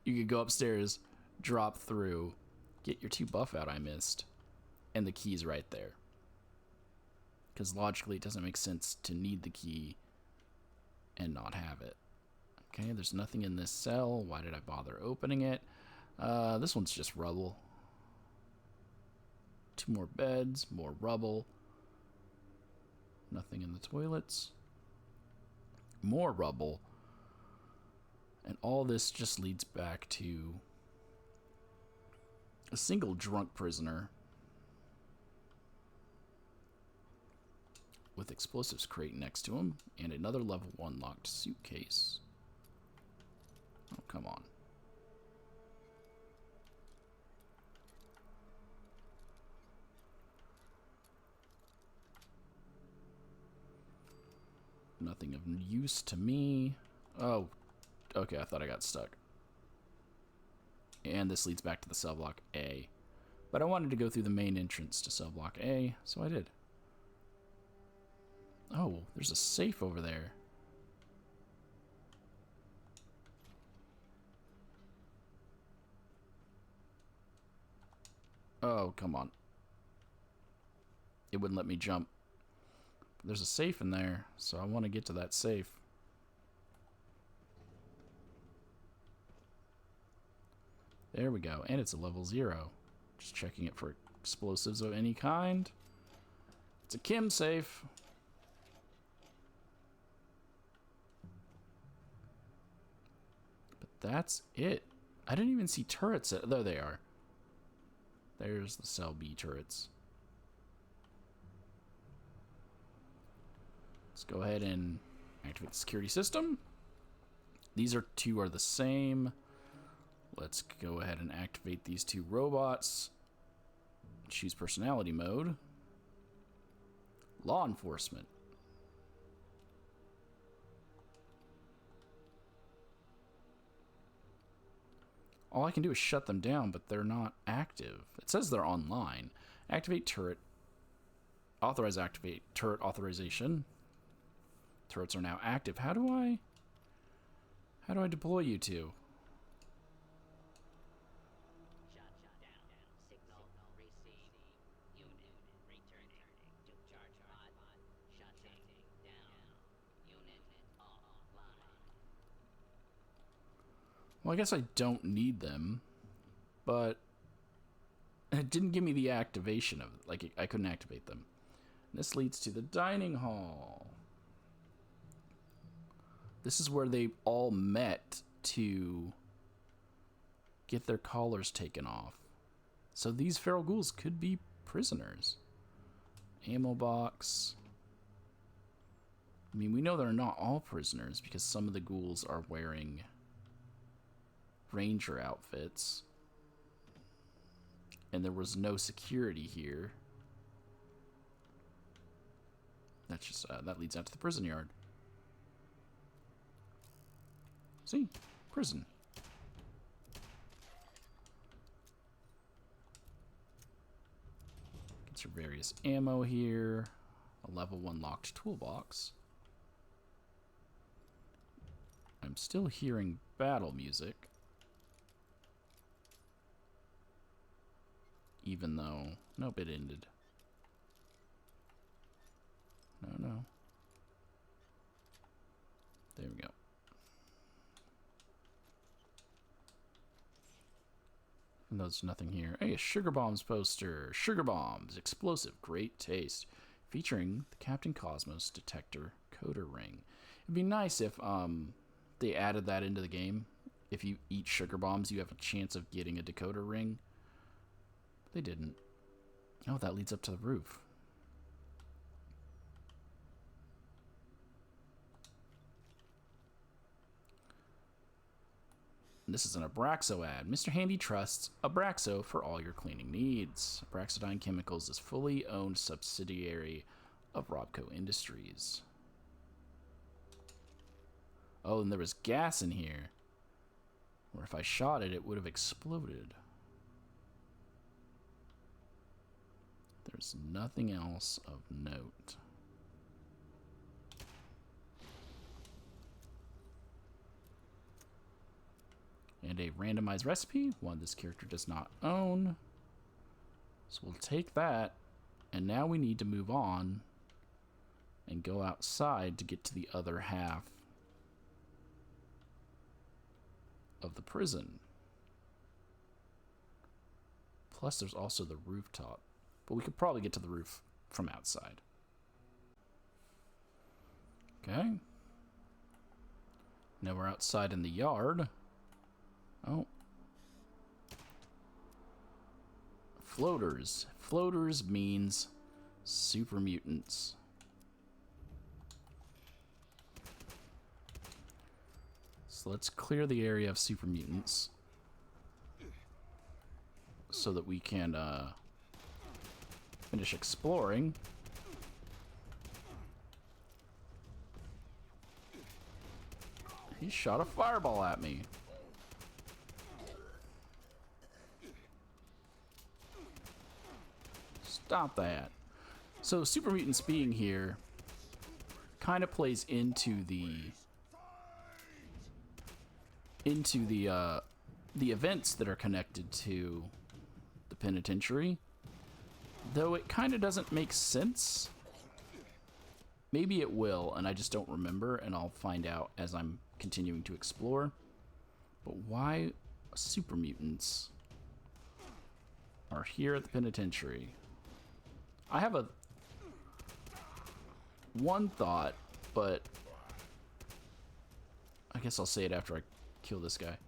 you could go upstairs, drop through, get your 2 buff out I missed, and the key's right there. Because logically it doesn't make sense to need the key and not have it. Okay, there's nothing in this cell. Why did I bother opening it? This one's just rubble. 2 more beds, more rubble. Nothing in the toilets. More rubble. And all this just leads back to a single drunk prisoner with explosives crate next to him and another level 1 locked suitcase. Oh, come on. Nothing of use to me. Oh, okay, I thought I got stuck. And this leads back to the cell block A. But I wanted to go through the main entrance to cell block A, so I did. Oh, there's a safe over there. Oh, come on. It wouldn't let me jump. There's a safe in there, so I want to get to that safe. There we go. And it's a level 0. Just checking it for explosives of any kind. It's a chem safe. But that's it. I didn't even see turrets. There they are. There's the cell B turrets. Let's go ahead and activate the security system. These two are the same. Let's go ahead and activate these two robots. Choose personality mode. Law enforcement. All I can do is shut them down, but they're not active. It says they're online. Activate turret. Activate turret authorization. Turrets are now active. How do I deploy you two? Well, I guess I don't need them, but it didn't give me the activation of it. Like, I couldn't activate them. This leads to the dining hall. This is where they all met to get their collars taken off. So these feral ghouls could be prisoners. Ammo box. I mean, we know they're not all prisoners because some of the ghouls are wearing ranger outfits. And there was no security here. That's just, that leads out to the prison yard. See? Prison. Get your various ammo here. A level 1 locked toolbox. I'm still hearing battle music. Even though... Nope, it ended. No. There we go. And there's nothing here. Hey, a Sugar Bombs poster. Sugar Bombs. Explosive. Great taste. Featuring the Captain Cosmos detector coder ring. It'd be nice if they added that into the game. If you eat Sugar Bombs, you have a chance of getting a decoder ring. But they didn't. Oh, that leads up to the roof. This is an Abraxo ad. Mr. Handy trusts Abraxo for all your cleaning needs. Abraxodine Chemicals is fully owned subsidiary of Robco Industries. Oh, and there was gas in here. Or if I shot it, it would have exploded. There's nothing else of note. And a randomized recipe, one this character does not own. So we'll take that, and now we need to move on and go outside to get to the other half of the prison. Plus there's also the rooftop, but we could probably get to the roof from outside. Okay. Now we're outside in the yard. Oh. Floaters. Floaters means super mutants. So let's clear the area of super mutants so that we can finish exploring. He shot a fireball at me. Stop that. So super mutants being here kind of plays into the events that are connected to the penitentiary, though it kind of doesn't make sense. Maybe it will, and I just don't remember, and I'll find out as I'm continuing to explore. But why super mutants are here at the penitentiary? I have one thought, but I guess I'll say it after I kill this guy.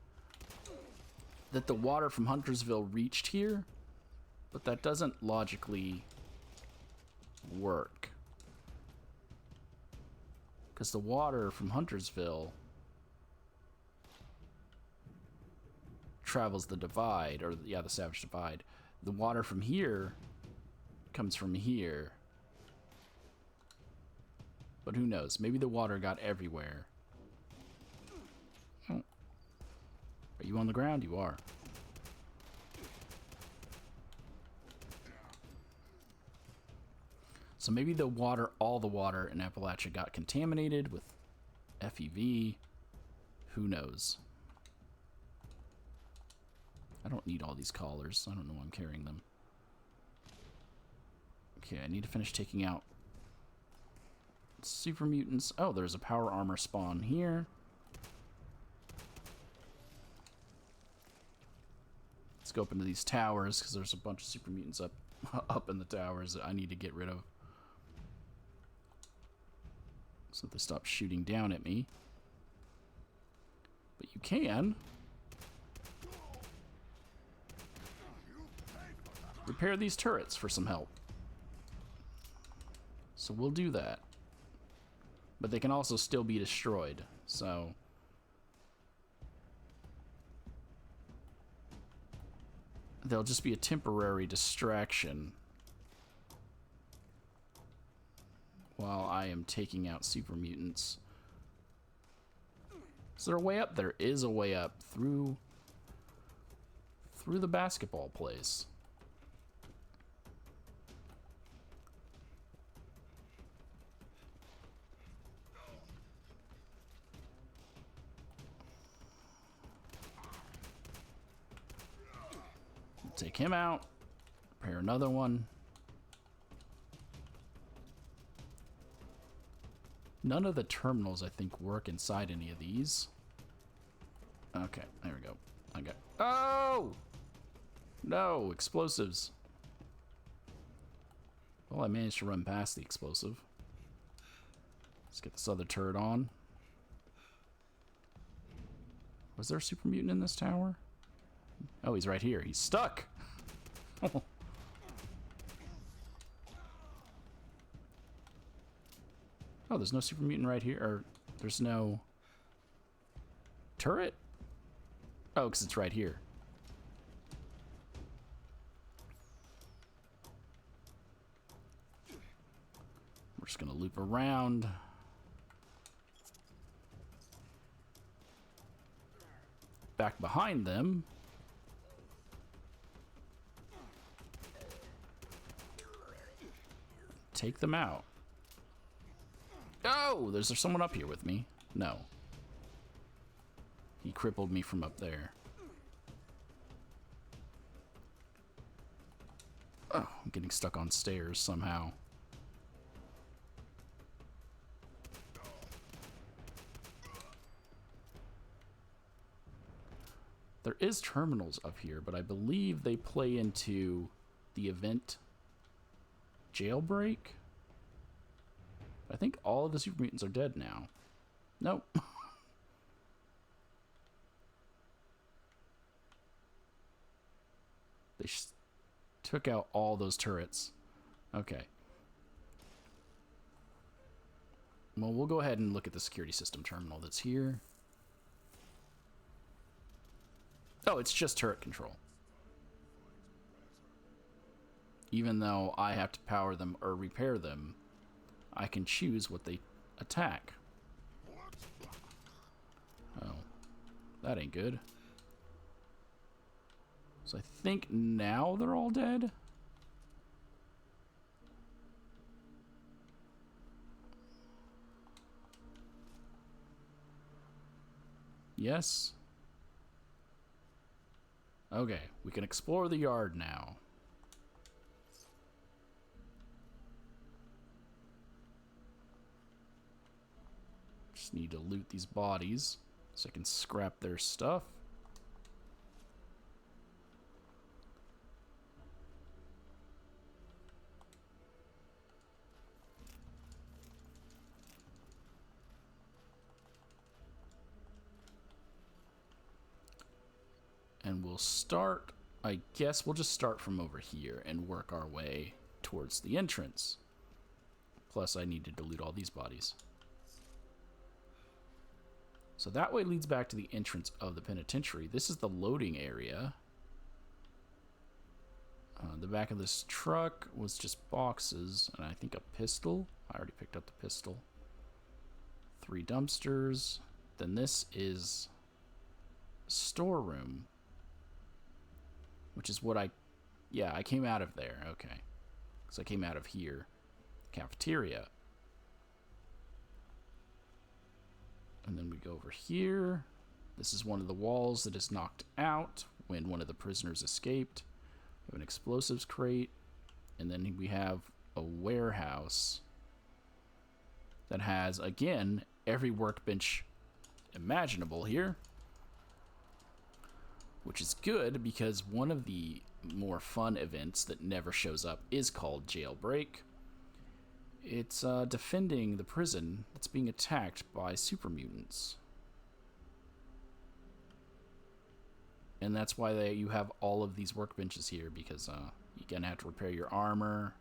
That the water from Huntersville reached here, but that doesn't logically work. Because the water from Huntersville travels the divide, or yeah, the Savage Divide. The water from here comes from here. But who knows? Maybe the water got everywhere. Oh. Are you on the ground? You are. So maybe the water, all the water in Appalachia got contaminated with FEV. Who knows? I don't need all these collars. I don't know why I'm carrying them. Okay, I need to finish taking out super mutants. Oh, there's a power armor spawn here. Let's go up into these towers because there's a bunch of super mutants up in the towers that I need to get rid of. So they stop shooting down at me. But you can repair these turrets for some help. So we'll do that. But they can also still be destroyed, so they'll just be a temporary distraction while I am taking out super mutants. Is there a way up? There is a way up through the basketball place. Take him out. Repair another one. None of the terminals, I think, work inside any of these. Okay, there we go. I got... Oh! No, explosives. Well, I managed to run past the explosive. Let's get this other turret on. Was there a super mutant in this tower? Oh, he's right here. He's stuck. Oh, there's no super mutant right here. Or there's no turret? Oh, because it's right here. We're just going to loop around. Back behind them. Take them out. Oh, there's someone up here with me. No. He crippled me from up there. Oh, I'm getting stuck on stairs somehow. There is terminals up here, but I believe they play into the event jailbreak. I think all of the super mutants are dead now. Nope. They took out all those turrets. Okay. Well, we'll go ahead and look at the security system terminal that's here. Oh, it's just turret control. Even though I have to power them or repair them, I can choose what they attack. Oh, that ain't good. So I think now they're all dead. Yes. Okay, we can explore the yard now. Just need to loot these bodies so I can scrap their stuff. And we'll start, I guess we'll just start from over here and work our way towards the entrance. Plus I needed to loot all these bodies. So that way leads back to the entrance of the penitentiary. This is the loading area. The back of this truck was just boxes, and I think a pistol. I already picked up the pistol. 3 dumpsters. Then this is storeroom, which is what I came out of there. Okay, so I came out of here. Cafeteria. And then we go over here. This is one of the walls that is knocked out when one of the prisoners escaped. We have an explosives crate. And then we have a warehouse that has, again, every workbench imaginable here. Which is good because one of the more fun events that never shows up is called Jailbreak. It's defending the prison that's being attacked by super mutants. And that's why you have all of these workbenches here, because you're going to have to repair your armor,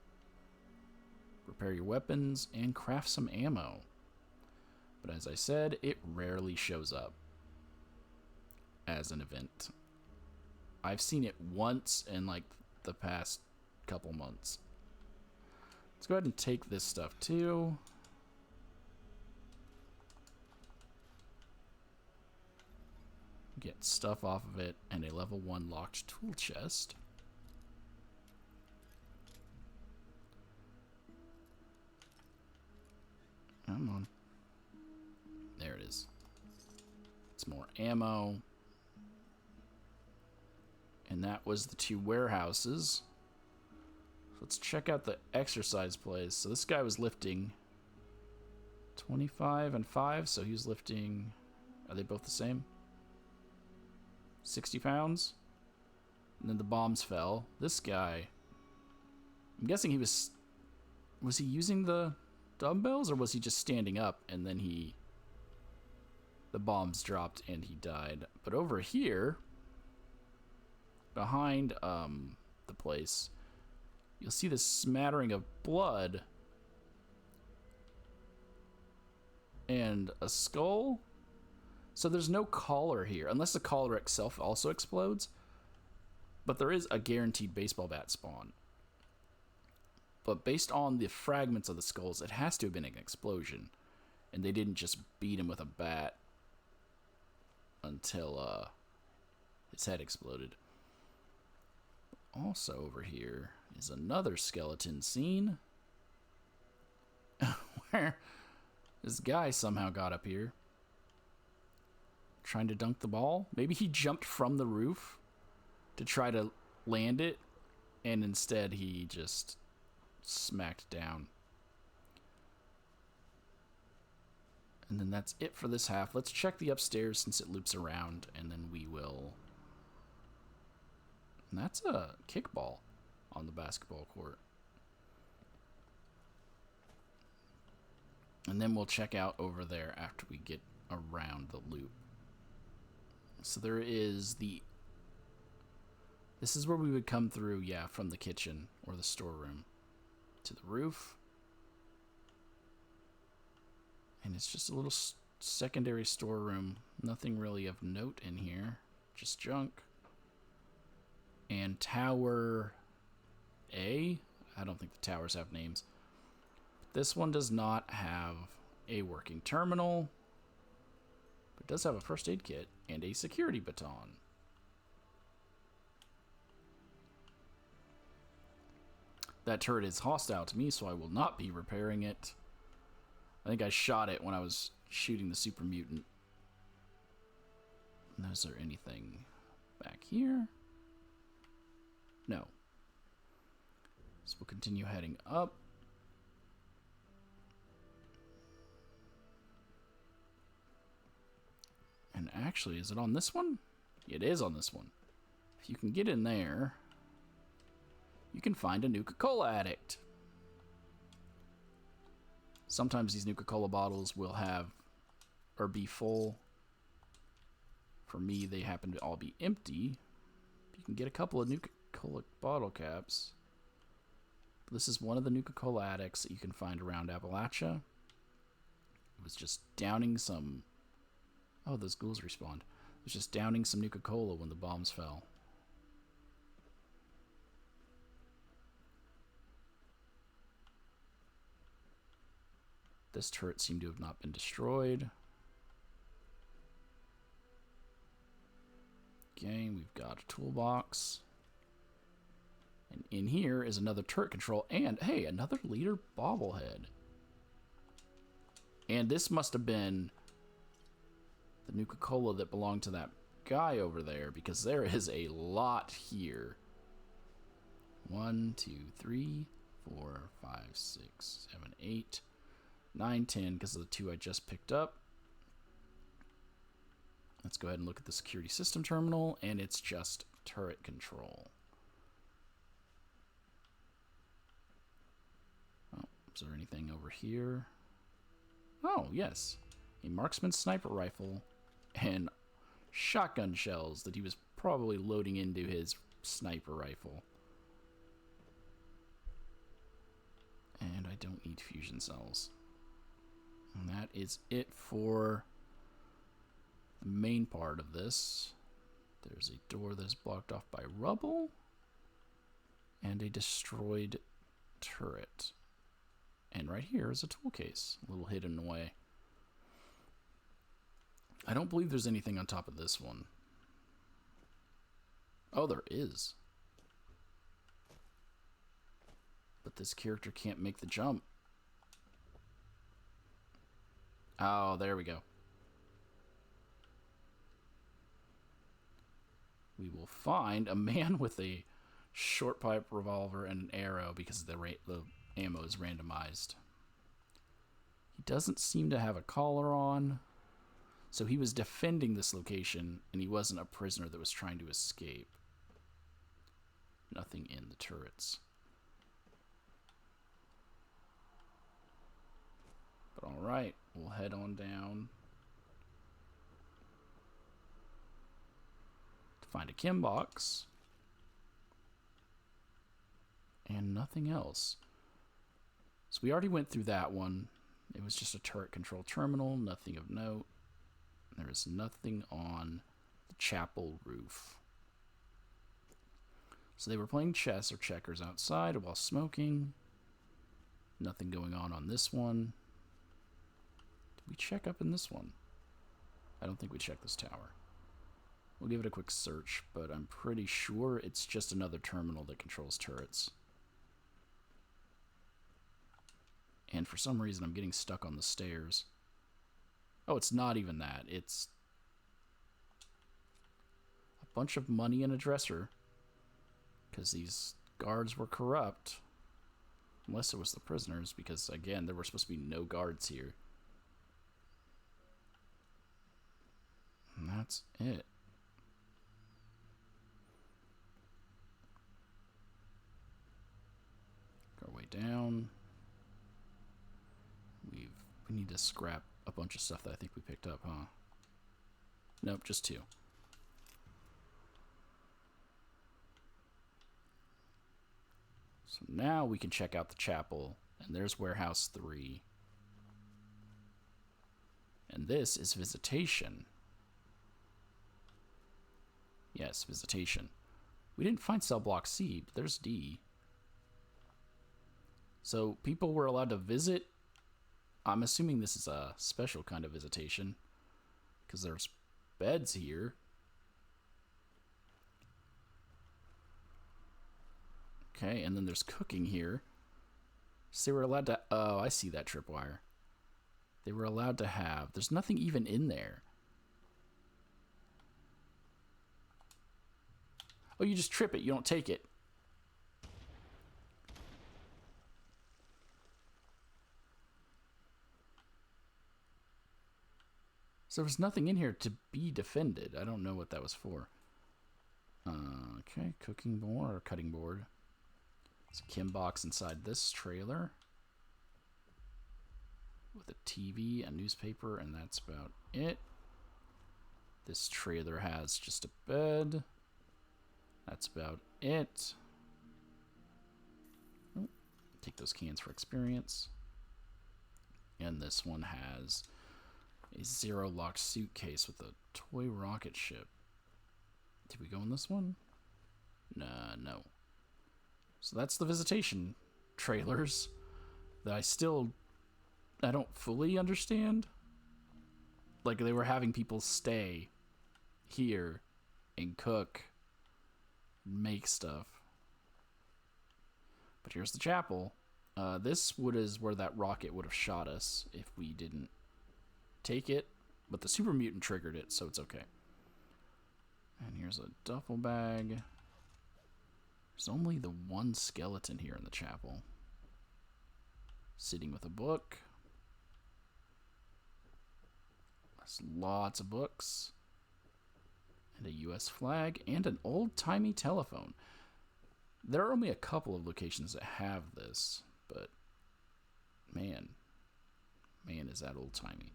repair your weapons, and craft some ammo. But as I said, it rarely shows up as an event. I've seen it once in like the past couple months. Let's go ahead and take this stuff too. Get stuff off of it and a level 1 locked tool chest. Come on. There it is. It's more ammo. And that was the 2 warehouses. Let's check out the exercise place. So this guy was lifting 25 and 5, so he was lifting, are they both the same? 60 pounds? And then the bombs fell. This guy, I'm guessing he was he using the dumbbells, or was he just standing up and then the bombs dropped and he died? But over here, behind the place, you'll see this smattering of blood and a skull. So there's no collar here, unless the collar itself also explodes. But there is a guaranteed baseball bat spawn. But based on the fragments of the skulls, it has to have been an explosion. And they didn't just beat him with a bat until his head exploded. Also over here is another skeleton scene where this guy somehow got up here trying to dunk the ball. Maybe he jumped from the roof to try to land it, and instead he just smacked down. And then that's it for this half. Let's check the upstairs since it loops around, and then we will... And that's a kickball on the basketball court. And then we'll check out over there after we get around the loop. So there is the... This is where we would come through, yeah, from the kitchen or the storeroom to the roof. And it's just a little secondary storeroom. Nothing really of note in here. Just junk. And Tower A. I don't think the towers have names. This one does not have a working terminal. But it does have a first aid kit and a security baton. That turret is hostile to me, so I will not be repairing it. I think I shot it when I was shooting the super mutant. And is there anything back here? No. So we'll continue heading up. And actually, is it on this one? It is on this one. If you can get in there, you can find a Nuka-Cola addict. Sometimes these Nuka-Cola bottles will have, or be full. For me, they happen to all be empty. You can get a couple of Nuka-Cola bottle caps. This is one of the Nuka-Cola addicts that you can find around Appalachia. It was just downing some Oh, those ghouls respawned. I was just downing some Nuka-Cola when the bombs fell. This turret seemed to have not been destroyed. Okay, we've got a toolbox. And in here is another turret control and, hey, another leader bobblehead. And this must have been the Nuka-Cola that belonged to that guy over there, because there is a lot here. 1, 2, 3, 4, 5, 6, 7, 8, 9, 10, because of the 2 I just picked up. Let's go ahead and look at the security system terminal, and it's just turret control. Oh, is there anything over here? Oh, yes. A marksman sniper rifle and shotgun shells that he was probably loading into his sniper rifle. And I don't need fusion cells. And that is it for the main part of this. There's a door that's blocked off by rubble and a destroyed turret. And right here is a tool case, a little hidden away. I don't believe there's anything on top of this one. Oh, there is. But this character can't make the jump. Oh, there we go. We will find a man with a short pipe revolver and an arrow because the ammo is randomized. He doesn't seem to have a collar on. So he was defending this location, and he wasn't a prisoner that was trying to escape. Nothing in the turrets. But alright, we'll head on down to find a chem box. And nothing else. So we already went through that one. It was just a turret control terminal, nothing of note. There is nothing on the chapel roof. So they were playing chess or checkers outside while smoking. Nothing going on this one. Did we check up in this one? I don't think we checked this tower. We'll give it a quick search, but I'm pretty sure it's just another terminal that controls turrets. And for some reason, I'm getting stuck on the stairs. Oh, it's not even that. It's a bunch of money in a dresser. Because these guards were corrupt. Unless it was the prisoners, because, again, there were supposed to be no guards here. And that's it. Go our way down. We need to scrap a bunch of stuff that I think we picked up, huh? Nope, just 2. So now we can check out the chapel, and there's warehouse 3. And this is visitation. Yes, visitation. We didn't find cell block C, but there's D. So people were allowed to visit. I'm assuming this is a special kind of visitation, because there's beds here. Okay, and then there's cooking here. So they were allowed to... Oh, I see that tripwire. They were allowed to have... There's nothing even in there. Oh, you just trip it. You don't take it. So there's nothing in here to be defended. I don't know what that was for. Okay, cooking board or cutting board. There's a chem box inside this trailer. With a TV, a newspaper, and that's about it. This trailer has just a bed. That's about it. Oh, take those cans for experience. And this one has A zero-lock suitcase with a toy rocket ship. Did we go in this one? Nah, no. So that's the visitation trailers that I don't fully understand. Like, they were having people stay here and cook, make stuff. But here's the chapel. This is where that rocket would have shot us if we didn't take it. But the super mutant triggered it, so it's okay. And here's a duffel bag. There's only the one skeleton here in the chapel. Sitting with a book. There's lots of books. And a US flag. And an old-timey telephone. There are only a couple of locations that have this. But, man, is that old-timey.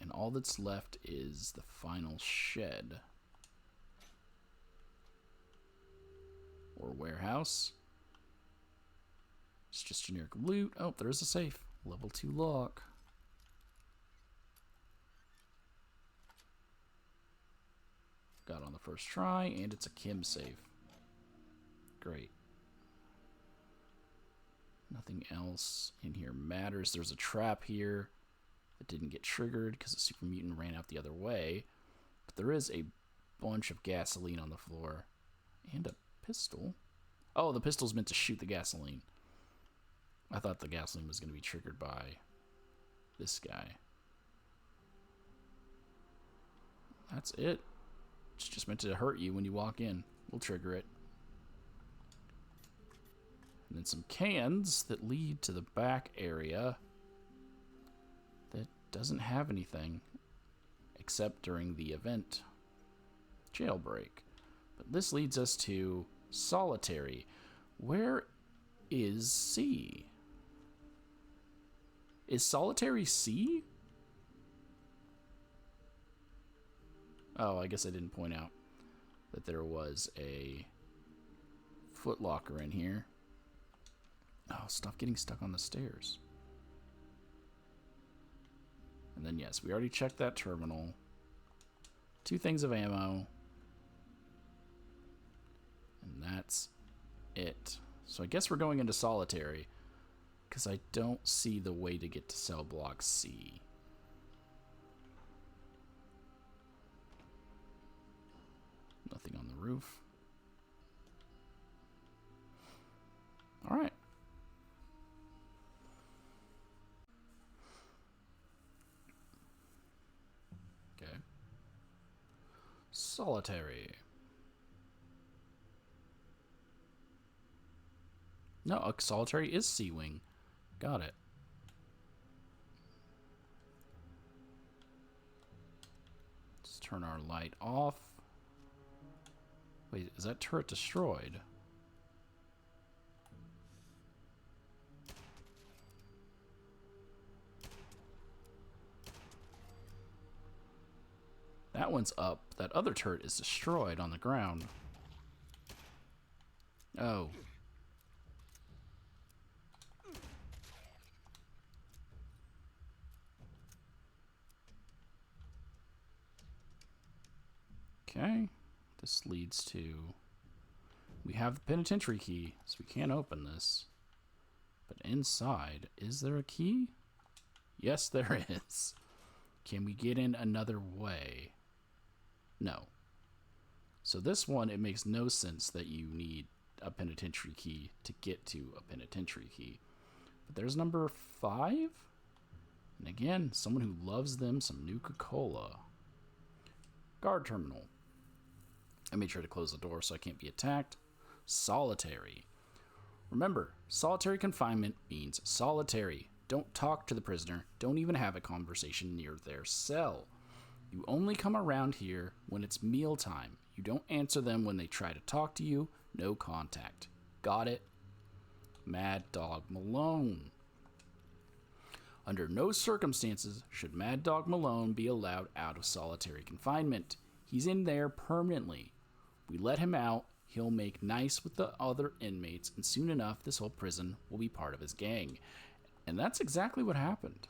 And all that's left is the final shed. Or warehouse. It's just generic loot. Oh, there's a safe. Level 2 lock. Got on the first try, and it's a Kim safe. Great. Nothing else in here matters. There's a trap here that didn't get triggered because the super mutant ran out the other way. But there is a bunch of gasoline on the floor. And a pistol. Oh, the pistol's meant to shoot the gasoline. I thought the gasoline was going to be triggered by this guy. That's it. It's just meant to hurt you when you walk in. We'll trigger it. And then some cans that lead to the back area that doesn't have anything except during the event jailbreak. But this leads us to Solitary. Where is C? Is Solitary C? Oh, I guess I didn't point out that there was a footlocker in here. Oh, stop getting stuck on the stairs. And then, yes, we already checked that terminal. 2 things of ammo. And that's it. So I guess we're going into Solitary, because I don't see the way to get to cell block C. Nothing on the roof. All right. Okay. Solitary. No, a Solitary is C-Wing. Got it. Let's turn our light off. Wait, is that turret destroyed? That one's up. That other turret is destroyed on the ground. Oh. Okay. This leads to... We have the Penitentary key, so we can't open this. But inside, is there a key? Yes, there is. Can we get in another way? No. So this one, it makes no sense that you need a Penitentary key to get to a Penitentary key. But there's number 5. And again, someone who loves them some Nuka-Cola. Guard terminal. I made sure to close the door so I can't be attacked. Solitary. Remember, solitary confinement means solitary. Don't talk to the prisoner. Don't even have a conversation near their cell. You only come around here when it's mealtime. You don't answer them when they try to talk to you. No contact. Got it? Mad Dog Malone. Under no circumstances should Mad Dog Malone be allowed out of solitary confinement. He's in there permanently. We let him out, he'll make nice with the other inmates, and soon enough, this whole prison will be part of his gang. And that's exactly what happened.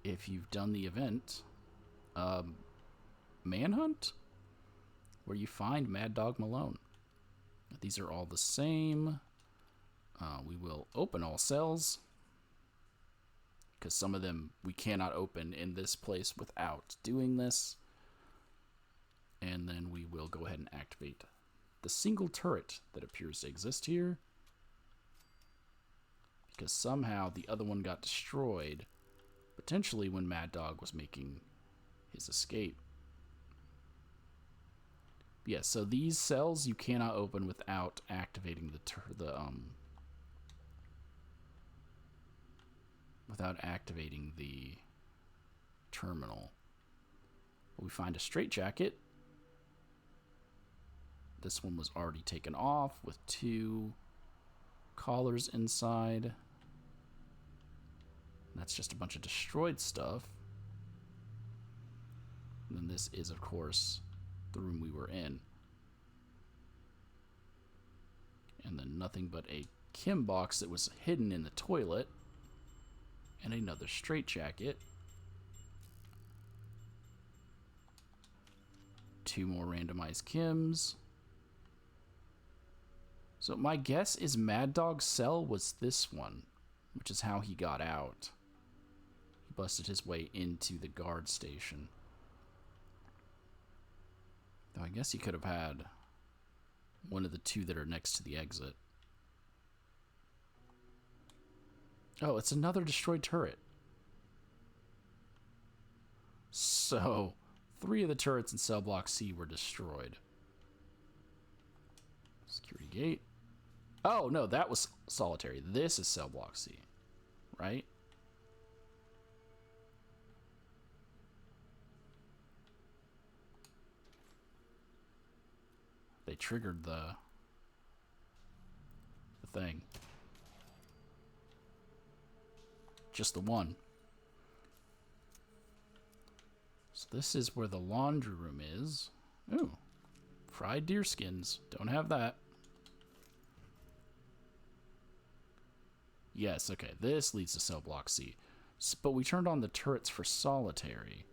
if you've done the event, Manhunt, where you find Mad Dog Malone. These are all the same. We will open all cells, because some of them we cannot open in this place without doing this. And then we will go ahead and activate the single turret that appears to exist here, because somehow the other one got destroyed, potentially when Mad Dog was making his escape. Yeah, so these cells you cannot open without activating the terminal. We find a straitjacket. This one was already taken off with 2 collars inside. That's just a bunch of destroyed stuff. And then this is, of course, the room we were in. And then nothing but a Kim box that was hidden in the toilet. And another straitjacket. 2 more randomized Kims. So my guess is Mad Dog's cell was this one, which is how he got out. He busted his way into the guard station. Though I guess he could have had one of the 2 that are next to the exit. Oh, it's another destroyed turret. So 3 of the turrets in cell block C were destroyed. Security gate. Oh, no, that was solitary. This is cell block C, right? They triggered the thing. Just the one. So this is where the laundry room is. Ooh. Fried deer skins. Don't have that. Yes, okay. This leads to cell block C. But we turned on the turrets for solitary.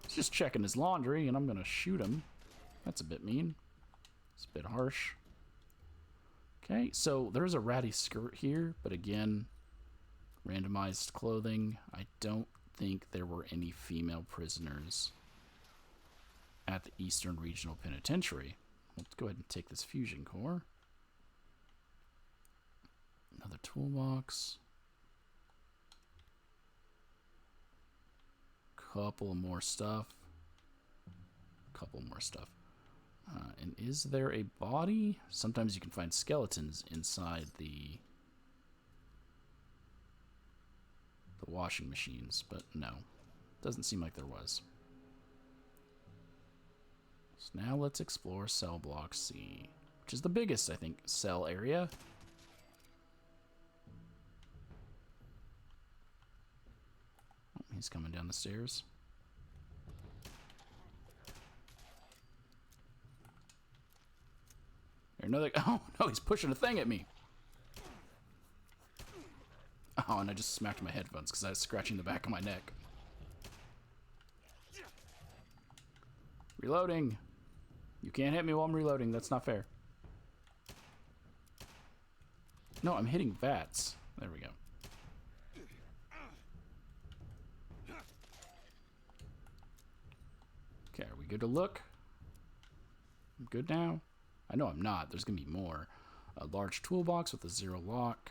He's just checking his laundry, and I'm going to shoot him. That's a bit mean. It's a bit harsh. Okay, so there's a ratty skirt here, but again, randomized clothing. I don't think there were any female prisoners at the Eastern Regional Penitentiary. Let's go ahead and take this fusion core. Another toolbox. Couple more stuff. And is there a body? Sometimes you can find skeletons inside the washing machines, but no. Doesn't seem like there was. So now let's explore cell block C, which is the biggest, I think, cell area. Oh, he's coming down the stairs. Another. Oh no, he's pushing a thing at me. Oh, and I just smacked my headphones because I was scratching the back of my neck. Reloading. You can't hit me while I'm reloading. That's not fair. No, I'm hitting vats. There we go. Okay, are we good to look? I'm good now. I know I'm not. There's going to be more. A large toolbox with a 0 lock.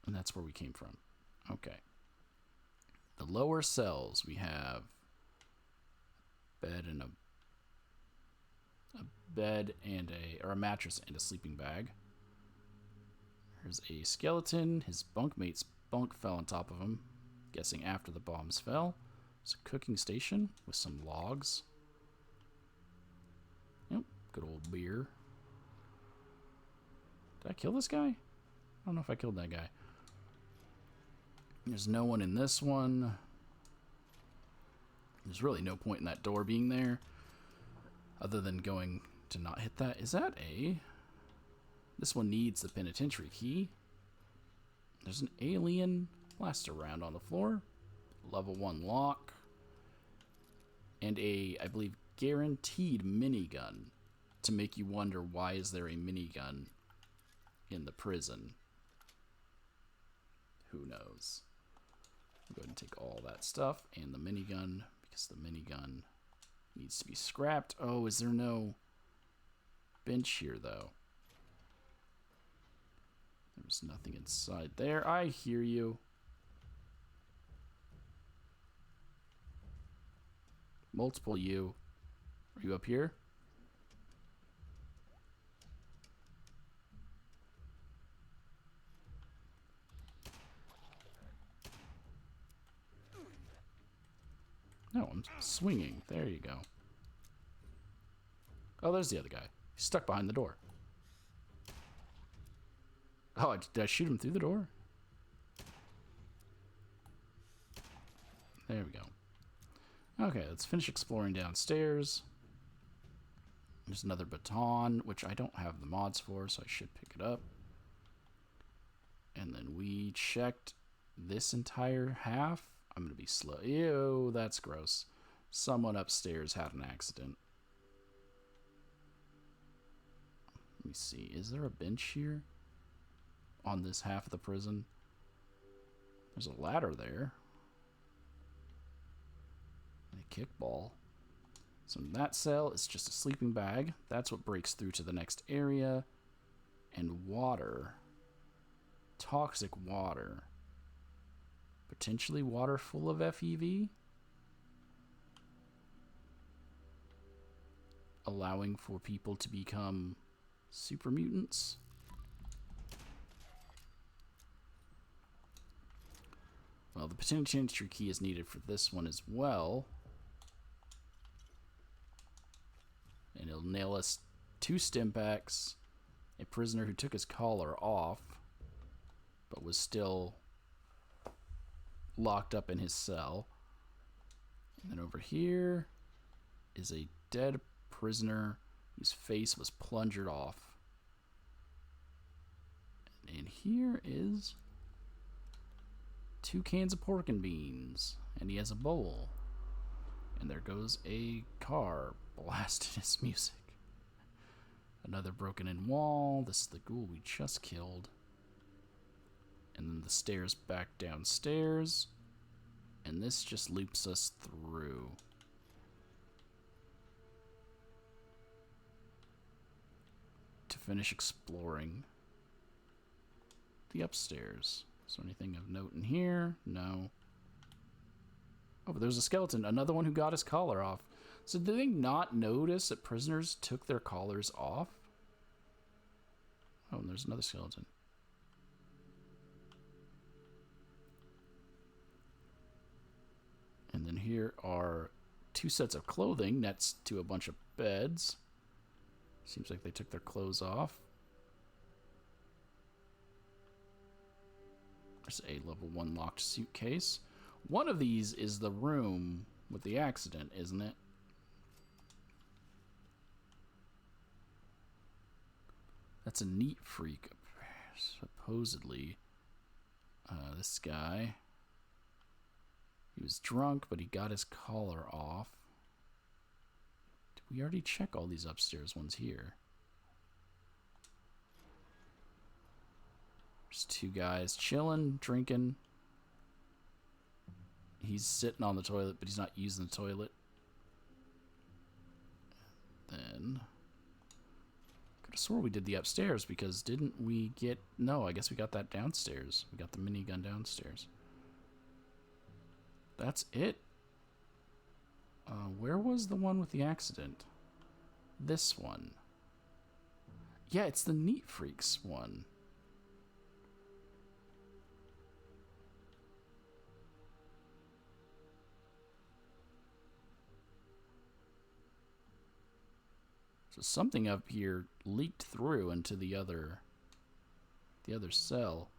And that's where we came from. Okay. The lower cells, we have bed and a mattress and a sleeping bag. There's a skeleton. His bunkmate's bunk fell on top of him. Guessing after the bombs fell. It's a cooking station with some logs. Yep, good old beer. Did I kill this guy? I don't know if I killed that guy. There's no one in this one. There's really no point in that door being there. Other than going to not hit that. Is that a... This one needs the penitentiary key. There's an alien blaster round on the floor. Level 1 lock. And a, I believe, guaranteed minigun. To make you wonder, why is there a minigun in the prison? Who knows? I'll go ahead and take all that stuff and the minigun, because the minigun needs to be scrapped. Oh, is there no bench here, though? There's nothing inside there. I hear you. Multiple you. Are you up here? No, I'm swinging. There you go. Oh, there's the other guy. He's stuck behind the door. Oh, did I shoot him through the door? There we go. Okay, let's finish exploring downstairs. There's another baton, which I don't have the mods for, so I should pick it up. And then we checked this entire half. I'm going to be slow. Ew, that's gross. Someone upstairs had an accident. Let me see. Is there a bench here? On this half of the prison? There's a ladder there. And a kickball. So in that cell, it's just a sleeping bag. That's what breaks through to the next area. And water. Toxic water. Potentially water full of FEV. Allowing for people to become super mutants. Well, the penitentiary key is needed for this one as well. And it'll nail us 2 stim packs, a prisoner who took his collar off, but was still locked up in his cell. And then over here is a dead prisoner whose face was plungered off. And here is 2 cans of pork and beans, and he has a bowl. And there goes a car blasting his music. Another broken in wall. This is the ghoul we just killed. And then the stairs back downstairs. And this just loops us through. To finish exploring the upstairs. Is there anything of note in here? No. Oh, but there's a skeleton. Another one who got his collar off. So did they not notice that prisoners took their collars off? Oh, and there's another skeleton. And then here are 2 sets of clothing next to a bunch of beds. Seems like they took their clothes off. There's a level 1 locked suitcase. One of these is the room with the accident, isn't it? That's a neat freak, supposedly. This guy. He was drunk, but he got his collar off. Did we already check all these upstairs ones here? There's 2 guys chilling, drinking. He's sitting on the toilet, but he's not using the toilet. Then could have swore we did the upstairs, because didn't we get... No, I guess we got that downstairs. We got the minigun downstairs. That's it. Where was the one with the accident? This one. Yeah, it's the Neat Freaks one. So something up here leaked through into the other cell.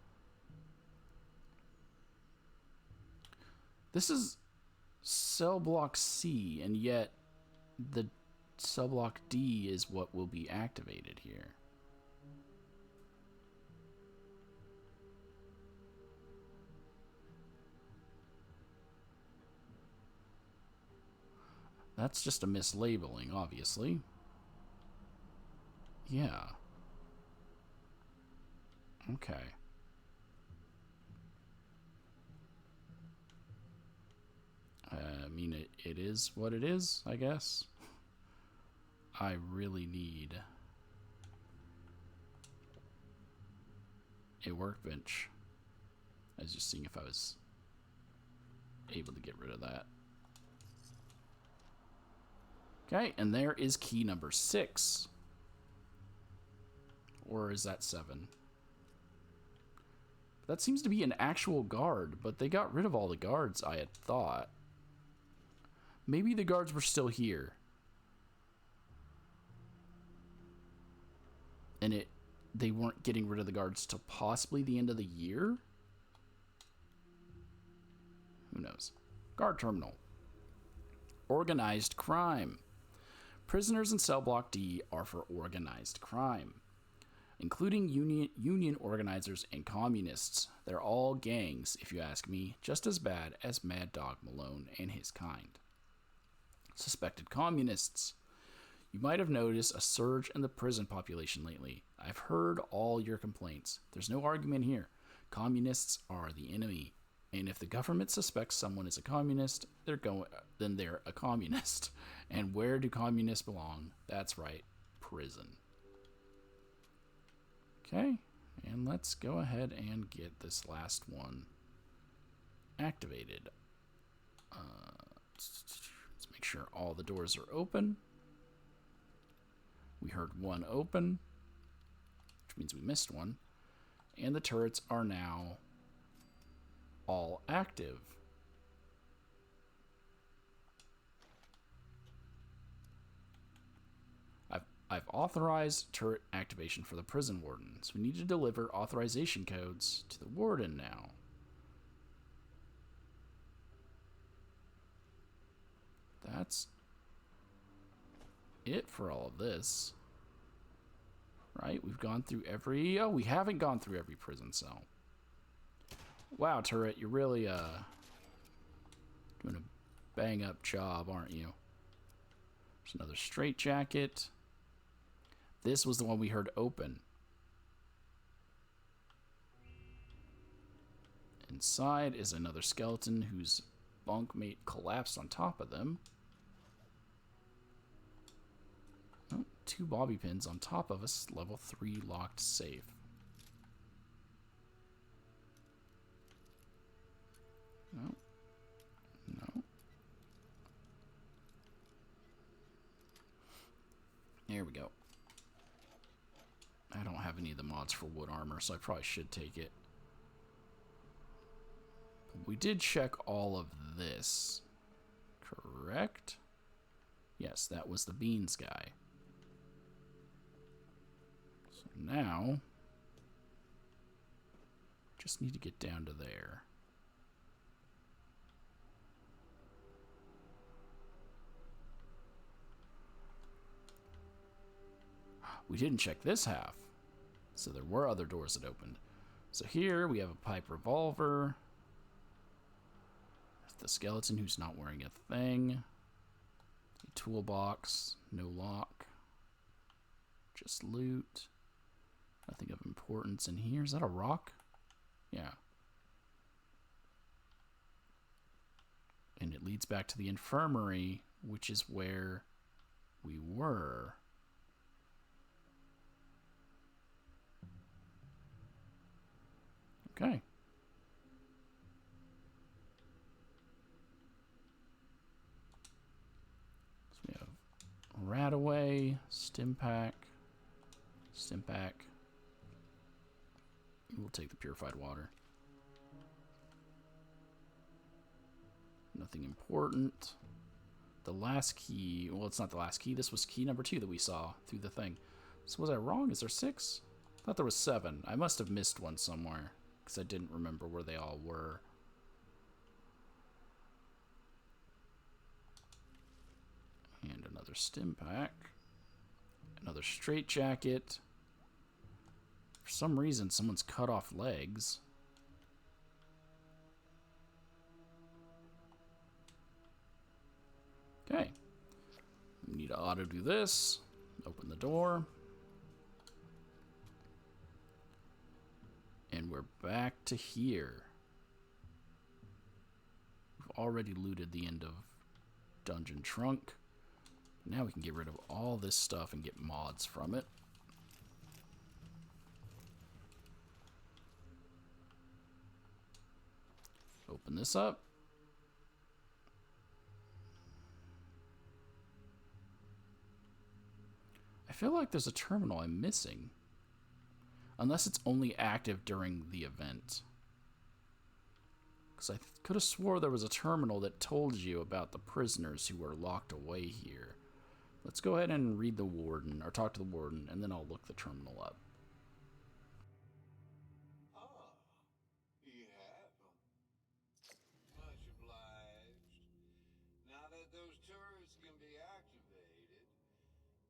This is cell block C, and yet the subblock D is what will be activated here. That's just a mislabeling, obviously. Yeah. Okay. I mean, it is what it is, I guess. I really need a workbench. I was just seeing if I was able to get rid of that. Okay, and there is key number 6. Or is that 7? That seems to be an actual guard, but they got rid of all the guards, I had thought. Maybe the guards were still here. And they weren't getting rid of the guards till possibly the end of the year? Who knows? Guard terminal. Organized crime. Prisoners in cell block D are for organized crime, including union organizers and communists. They're all gangs, if you ask me, just as bad as Mad Dog Malone and his kind. Suspected communists. You might have noticed a surge in the prison population lately. I've heard all your complaints. There's no argument here. Communists are the enemy. And if the government suspects someone is a communist, then they're a communist. And where do communists belong? That's right, prison. Okay, and let's go ahead and get this last one activated. Let's make sure all the doors are open. We heard one open, which means we missed one. And the turrets are now all active. I've authorized turret activation for the prison warden, so we need to deliver authorization codes to the warden now. That's it for all of this. Right? We've gone through every... Oh, we haven't gone through every prison cell. Wow, turret, you're really doing a bang-up job, aren't you? There's another straitjacket. This was the one we heard open. Inside is another skeleton whose bunkmate collapsed on top of them. Oh, 2 bobby pins on top of a level 3 locked safe. No. No. There we go. I don't have any of the mods for wood armor, so I probably should take it. But we did check all of this. Correct? Yes, that was the beans guy. So now, just need to get down to there. We didn't check this half. So there were other doors that opened. So here we have a pipe revolver. The skeleton who's not wearing a thing. A toolbox. No lock. Just loot. Nothing of importance in here. Is that a rock? Yeah. And it leads back to the infirmary, which is where we were. Okay. So we have Radaway, Stimpack, Stimpack. We'll take the purified water. Nothing important. The last key, well, it's not the last key. This was key number 2 that we saw through the thing. So was I wrong? Is there 6? I thought there was 7. I must have missed one somewhere, because I didn't remember where they all were. And another stim pack. Another straitjacket. For some reason, someone's cut off legs. Okay. We need to auto do this. Open the door. And we're back to here. We've already looted the end of Dungeon Trunk. Now we can get rid of all this stuff and get mods from it. Open this up. I feel like there's a terminal I'm missing. Unless it's only active during the event. Because I could have swore there was a terminal that told you about the prisoners who were locked away here. Let's go ahead and read the Warden, or talk to the Warden, and then I'll look the terminal up. Ah, you have them. Much obliged. Now that those turrets can be activated,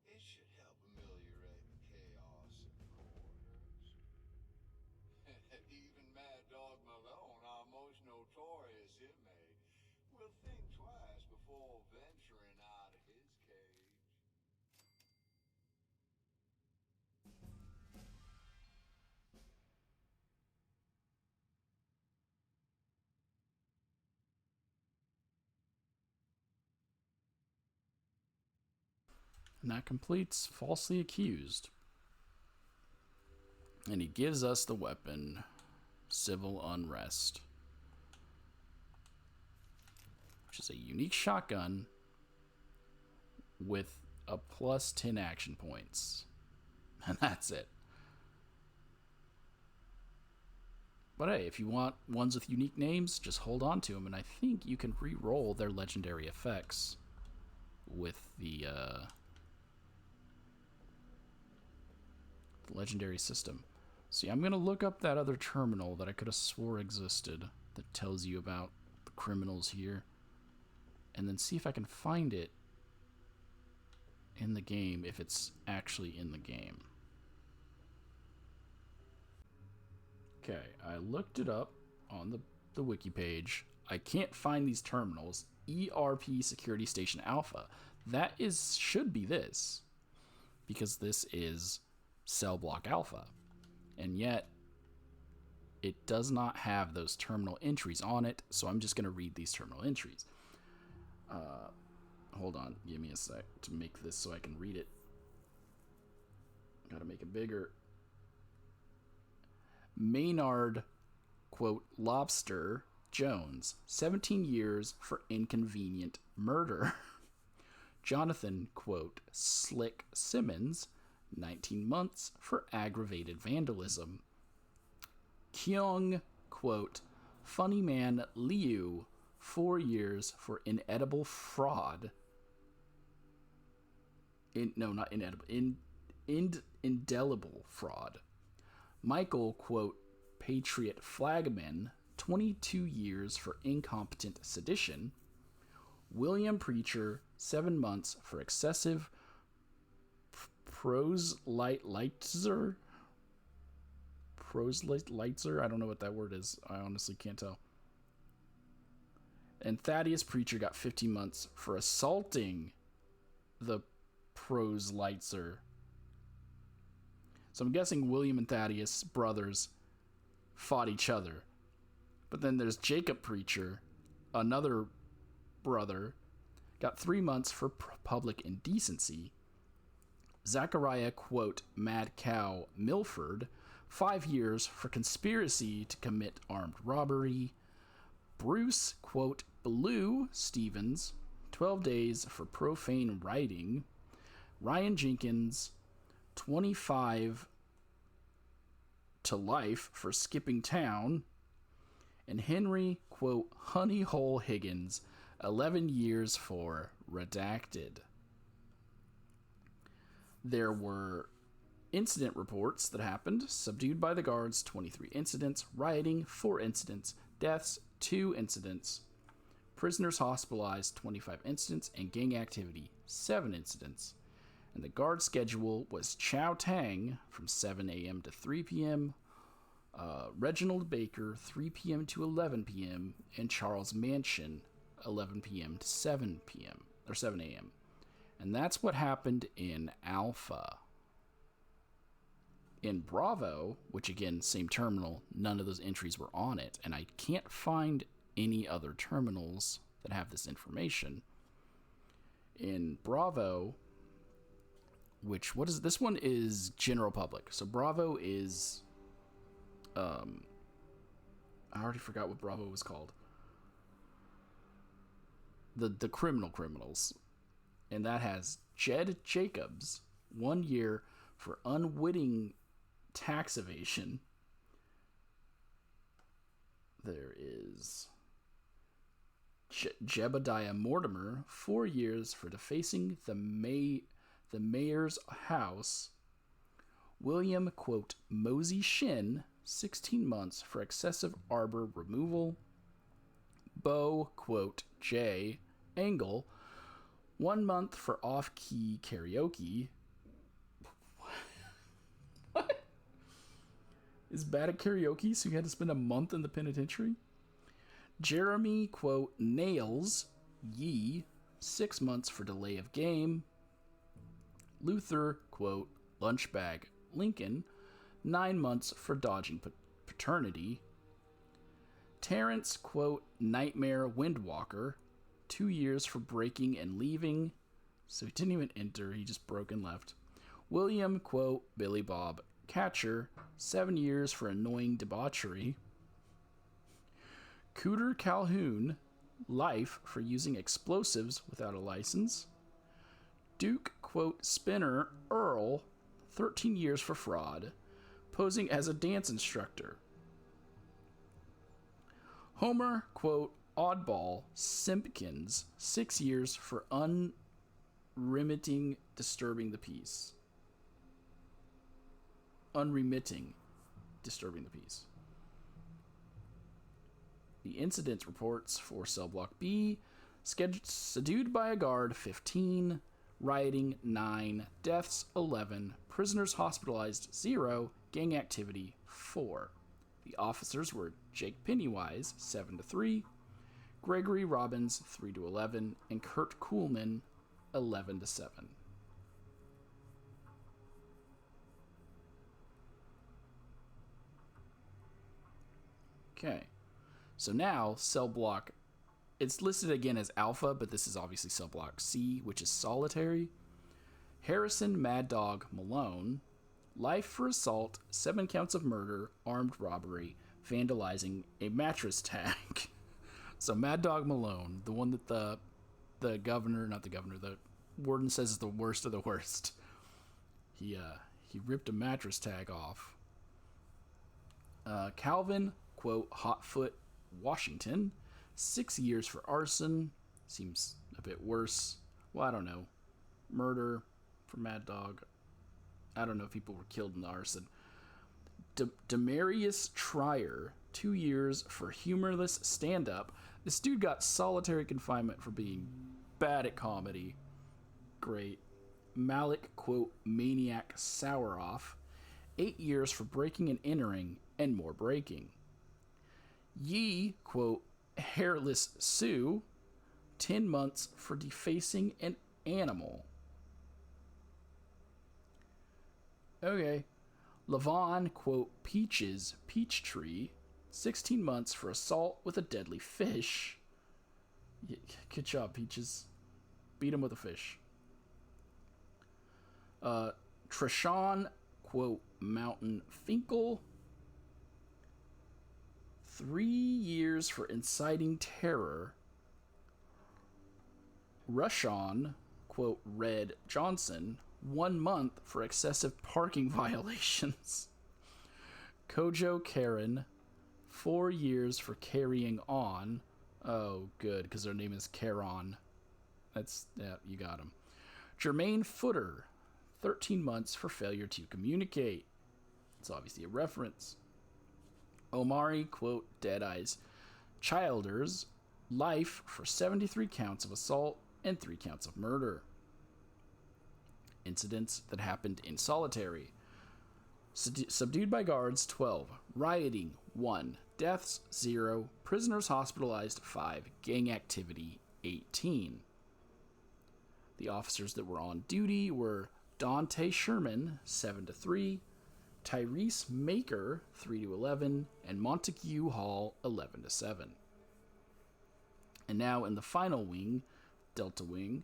it should help ameliorate the chaos in the quarters. Even Mad Dog Malone, our most notorious inmate, will think twice before venturing out of his cage. And that completes Falsely Accused. And he gives us the weapon, Civil Unrest, which is a unique shotgun with a plus 10 action points. And that's it. But hey, if you want ones with unique names, just hold on to them, and I think you can re-roll their legendary effects with the legendary system. See, I'm going to look up that other terminal that I could have swore existed that tells you about the criminals here, and then see if I can find it in the game, if it's actually in the game. Okay, I looked it up on the wiki page. I can't find these terminals. e.r.p. Security Station Alpha. That should be this, because this is Cell Block Alpha. And yet, it does not have those terminal entries on it, so I'm just going to read these terminal entries. Hold on, give me a sec to make this so I can read it. Gotta make it bigger. Maynard, quote, Lobster Jones, 17 years for inconvenient murder. Jonathan, quote, Slick Simmons, 19 months for aggravated vandalism. Kyung, quote, Funny Man Liu, 4 years for inedible fraud. Not inedible. Indelible fraud. Michael, quote, Patriot Flagman, 22 years for incompetent sedition. William Preacher, 7 months for excessive proselytizer. Proselytizer? I don't know what that word is. I honestly can't tell. And Thaddeus Preacher got 15 months for assaulting the proselytizer. So I'm guessing William and Thaddeus, brothers, fought each other. But then there's Jacob Preacher, another brother, got 3 months for public indecency. Zachariah, quote, Mad Cow Milford, 5 years for conspiracy to commit armed robbery. Bruce, quote, Blue Stevens, 12 days for profane writing. Ryan Jenkins, 25 to life for skipping town. And Henry, quote, Honey Hole Higgins, 11 years for redacted. There were incident reports that happened. Subdued by the guards, 23 incidents. Rioting, 4 incidents. Deaths, 2 incidents. Prisoners hospitalized, 25 incidents, and gang activity, 7 incidents. And the guard schedule was Chow Tang from 7 a.m. to 3 p.m., Reginald Baker, 3 p.m. to 11 p.m., and Charles Mansion, 11 p.m. to 7 p.m., or 7 a.m. And that's what happened in Alpha. In Bravo, which again, same terminal, none of those entries were on it, and I can't find any other terminals that have this information. In Bravo, this one is general public. So Bravo is, I already forgot what Bravo was called. The criminals. And that has Jed Jacobs, 1 year for unwitting tax evasion. There is Jebediah Mortimer, 4 years for defacing the mayor's house. William, quote, Mosey Shin, 16 months for excessive arbor removal. Bo, quote, J. Engel, 1 month for off-key karaoke. What? Is bad at karaoke, so you had to spend a month in the penitentiary? Jeremy, quote, Nails, Yee, 6 months for delay of game. Luther, quote, Lunchbag, Lincoln, 9 months for dodging paternity. Terrence, quote, Nightmare Windwalker, 2 years for breaking and leaving. So he didn't even enter, he just broke and left. William, quote, Billy Bob Catcher, 7 years for annoying debauchery. Cooter Calhoun, life for using explosives without a license. Duke, quote, Spinner Earl, 13 years for fraud, posing as a dance instructor. Homer, quote, Oddball Simpkins, 6 years for unremitting disturbing the peace. Unremitting disturbing the peace. The incident reports for Cell Block B: subdued by a guard, 15, rioting, 9, deaths, 11, prisoners hospitalized, 0, gang activity, 4. The officers were Jake Pennywise, 7 to 3, Gregory Robbins, 3 to 11, and Kurt Kuhlman, 11 to 7. Okay. So now, cell block, it's listed again as Alpha, but this is obviously cell block C, which is solitary. Harrison Mad Dog Malone, life for assault, 7 counts of murder, armed robbery, vandalizing a mattress tag. So Mad Dog Malone, the one that the warden says is the worst of the worst. He ripped a mattress tag off. Calvin, quote, Hotfoot Washington, 6 years for arson. Seems a bit worse. Well, I don't know. Murder for Mad Dog. I don't know if people were killed in the arson. Demarius Trier, 2 years for humorless stand-up. This dude got solitary confinement for being bad at comedy. Great. Malik, quote, Maniac Sour-Off, 8 years for breaking and entering and more breaking. Yee, quote, Hairless Sue, 10 months for defacing an animal. Okay. Levon, quote, Peaches Peachtree, 16 months for assault with a deadly fish. Yeah, good job, Peaches. Beat him with a fish. Treshawn, quote, Mountain Finkel, 3 years for inciting terror. Rushawn, quote, Red Johnson, 1 month for excessive parking violations. Kojo Karen, 4 years for carrying on. Oh, good, because their name is Karon. Yeah, you got him. Jermaine Footer, 13 months for failure to communicate. It's obviously a reference. Omari, quote, Deadeye's Childers, life for 73 counts of assault and 3 counts of murder. Incidents that happened in solitary. Subdued by guards, 12. Rioting, 1. Deaths, 0. Prisoners hospitalized, 5. Gang activity, 18. The officers that were on duty were Dante Sherman, 7-3. Tyrese Maker, 3-11. And Montague Hall, 11-7. And now in the final wing, Delta Wing,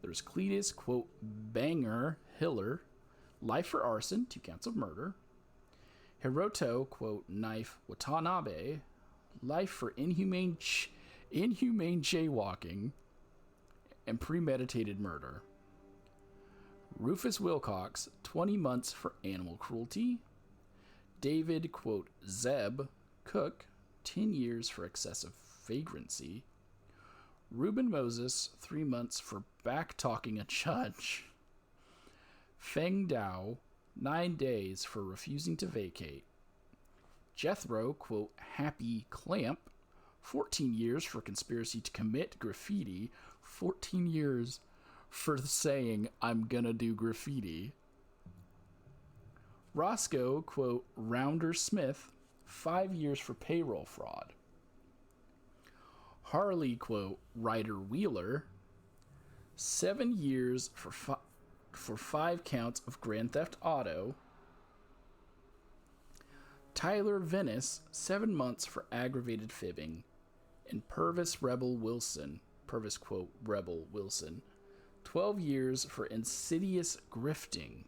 there's Cletus, quote, Banger Hiller, life for arson, 2 counts of murder. Hiroto, quote, Knife Watanabe, life for inhumane jaywalking and premeditated murder. Rufus Wilcox, 20 months for animal cruelty. David, quote, Zeb Cook, 10 years for excessive vagrancy. Reuben Moses, 3 months for back-talking a judge. Feng Dao, 9 days for refusing to vacate. Jethro, quote, Happy Clamp, 14 years for conspiracy to commit graffiti. 14 years for saying, I'm gonna do graffiti. Roscoe, quote, Rounder Smith, 5 years for payroll fraud. Harley, quote, Ryder Wheeler, 7 years for 5 counts of Grand Theft Auto. Tyler Venice, 7 months for aggravated fibbing. And Purvis, quote, Rebel Wilson, 12 years for insidious grifting.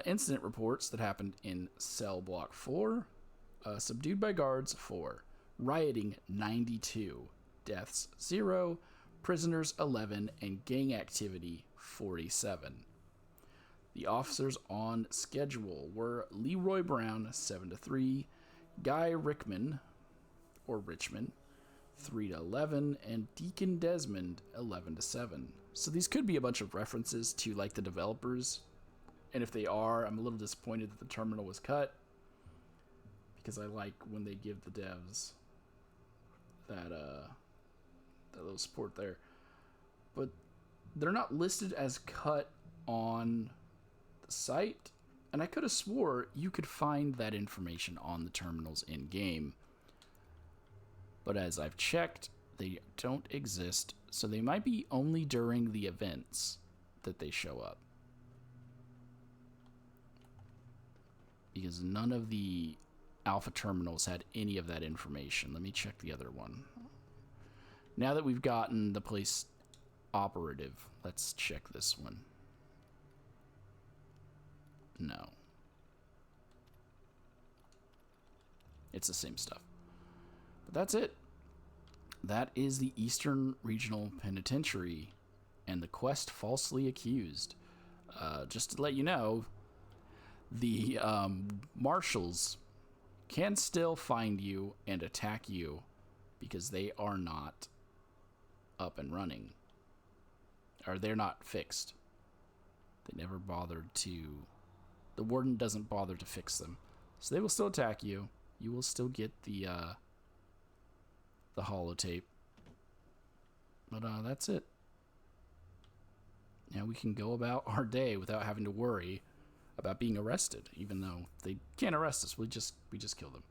Incident reports that happened in Cell Block 4. Subdued by guards, 4. Rioting, 92. Deaths, 0. Prisoners, 11. And gang activity, 47. The officers on schedule were Leroy Brown, 7-3. Guy Richmond, 3-11. And Deacon Desmond, 11-7. So these could be a bunch of references to, like, the developers. And if they are, I'm a little disappointed that the terminal was cut, because I like when they give the devs that little support there. But they're not listed as cut on the site, and I could have swore you could find that information on the terminals in game. But as I've checked, they don't exist, so they might be only during the events that they show up. Because none of the alpha terminals had any of that information. Let me check the other one. Now that we've gotten the place operative, let's check this one. No. It's the same stuff. But that's it. That is the Eastern Regional Penitentiary and the quest falsely accused. Just to let you know, the marshals can still find you and attack you because they are not up and running. Or they're not fixed. They never bothered to... The Warden doesn't bother to fix them. So they will still attack you. You will still get the holotape. But that's it. Now we can go about our day without having to worry about being arrested, even though they can't arrest us. We just kill them.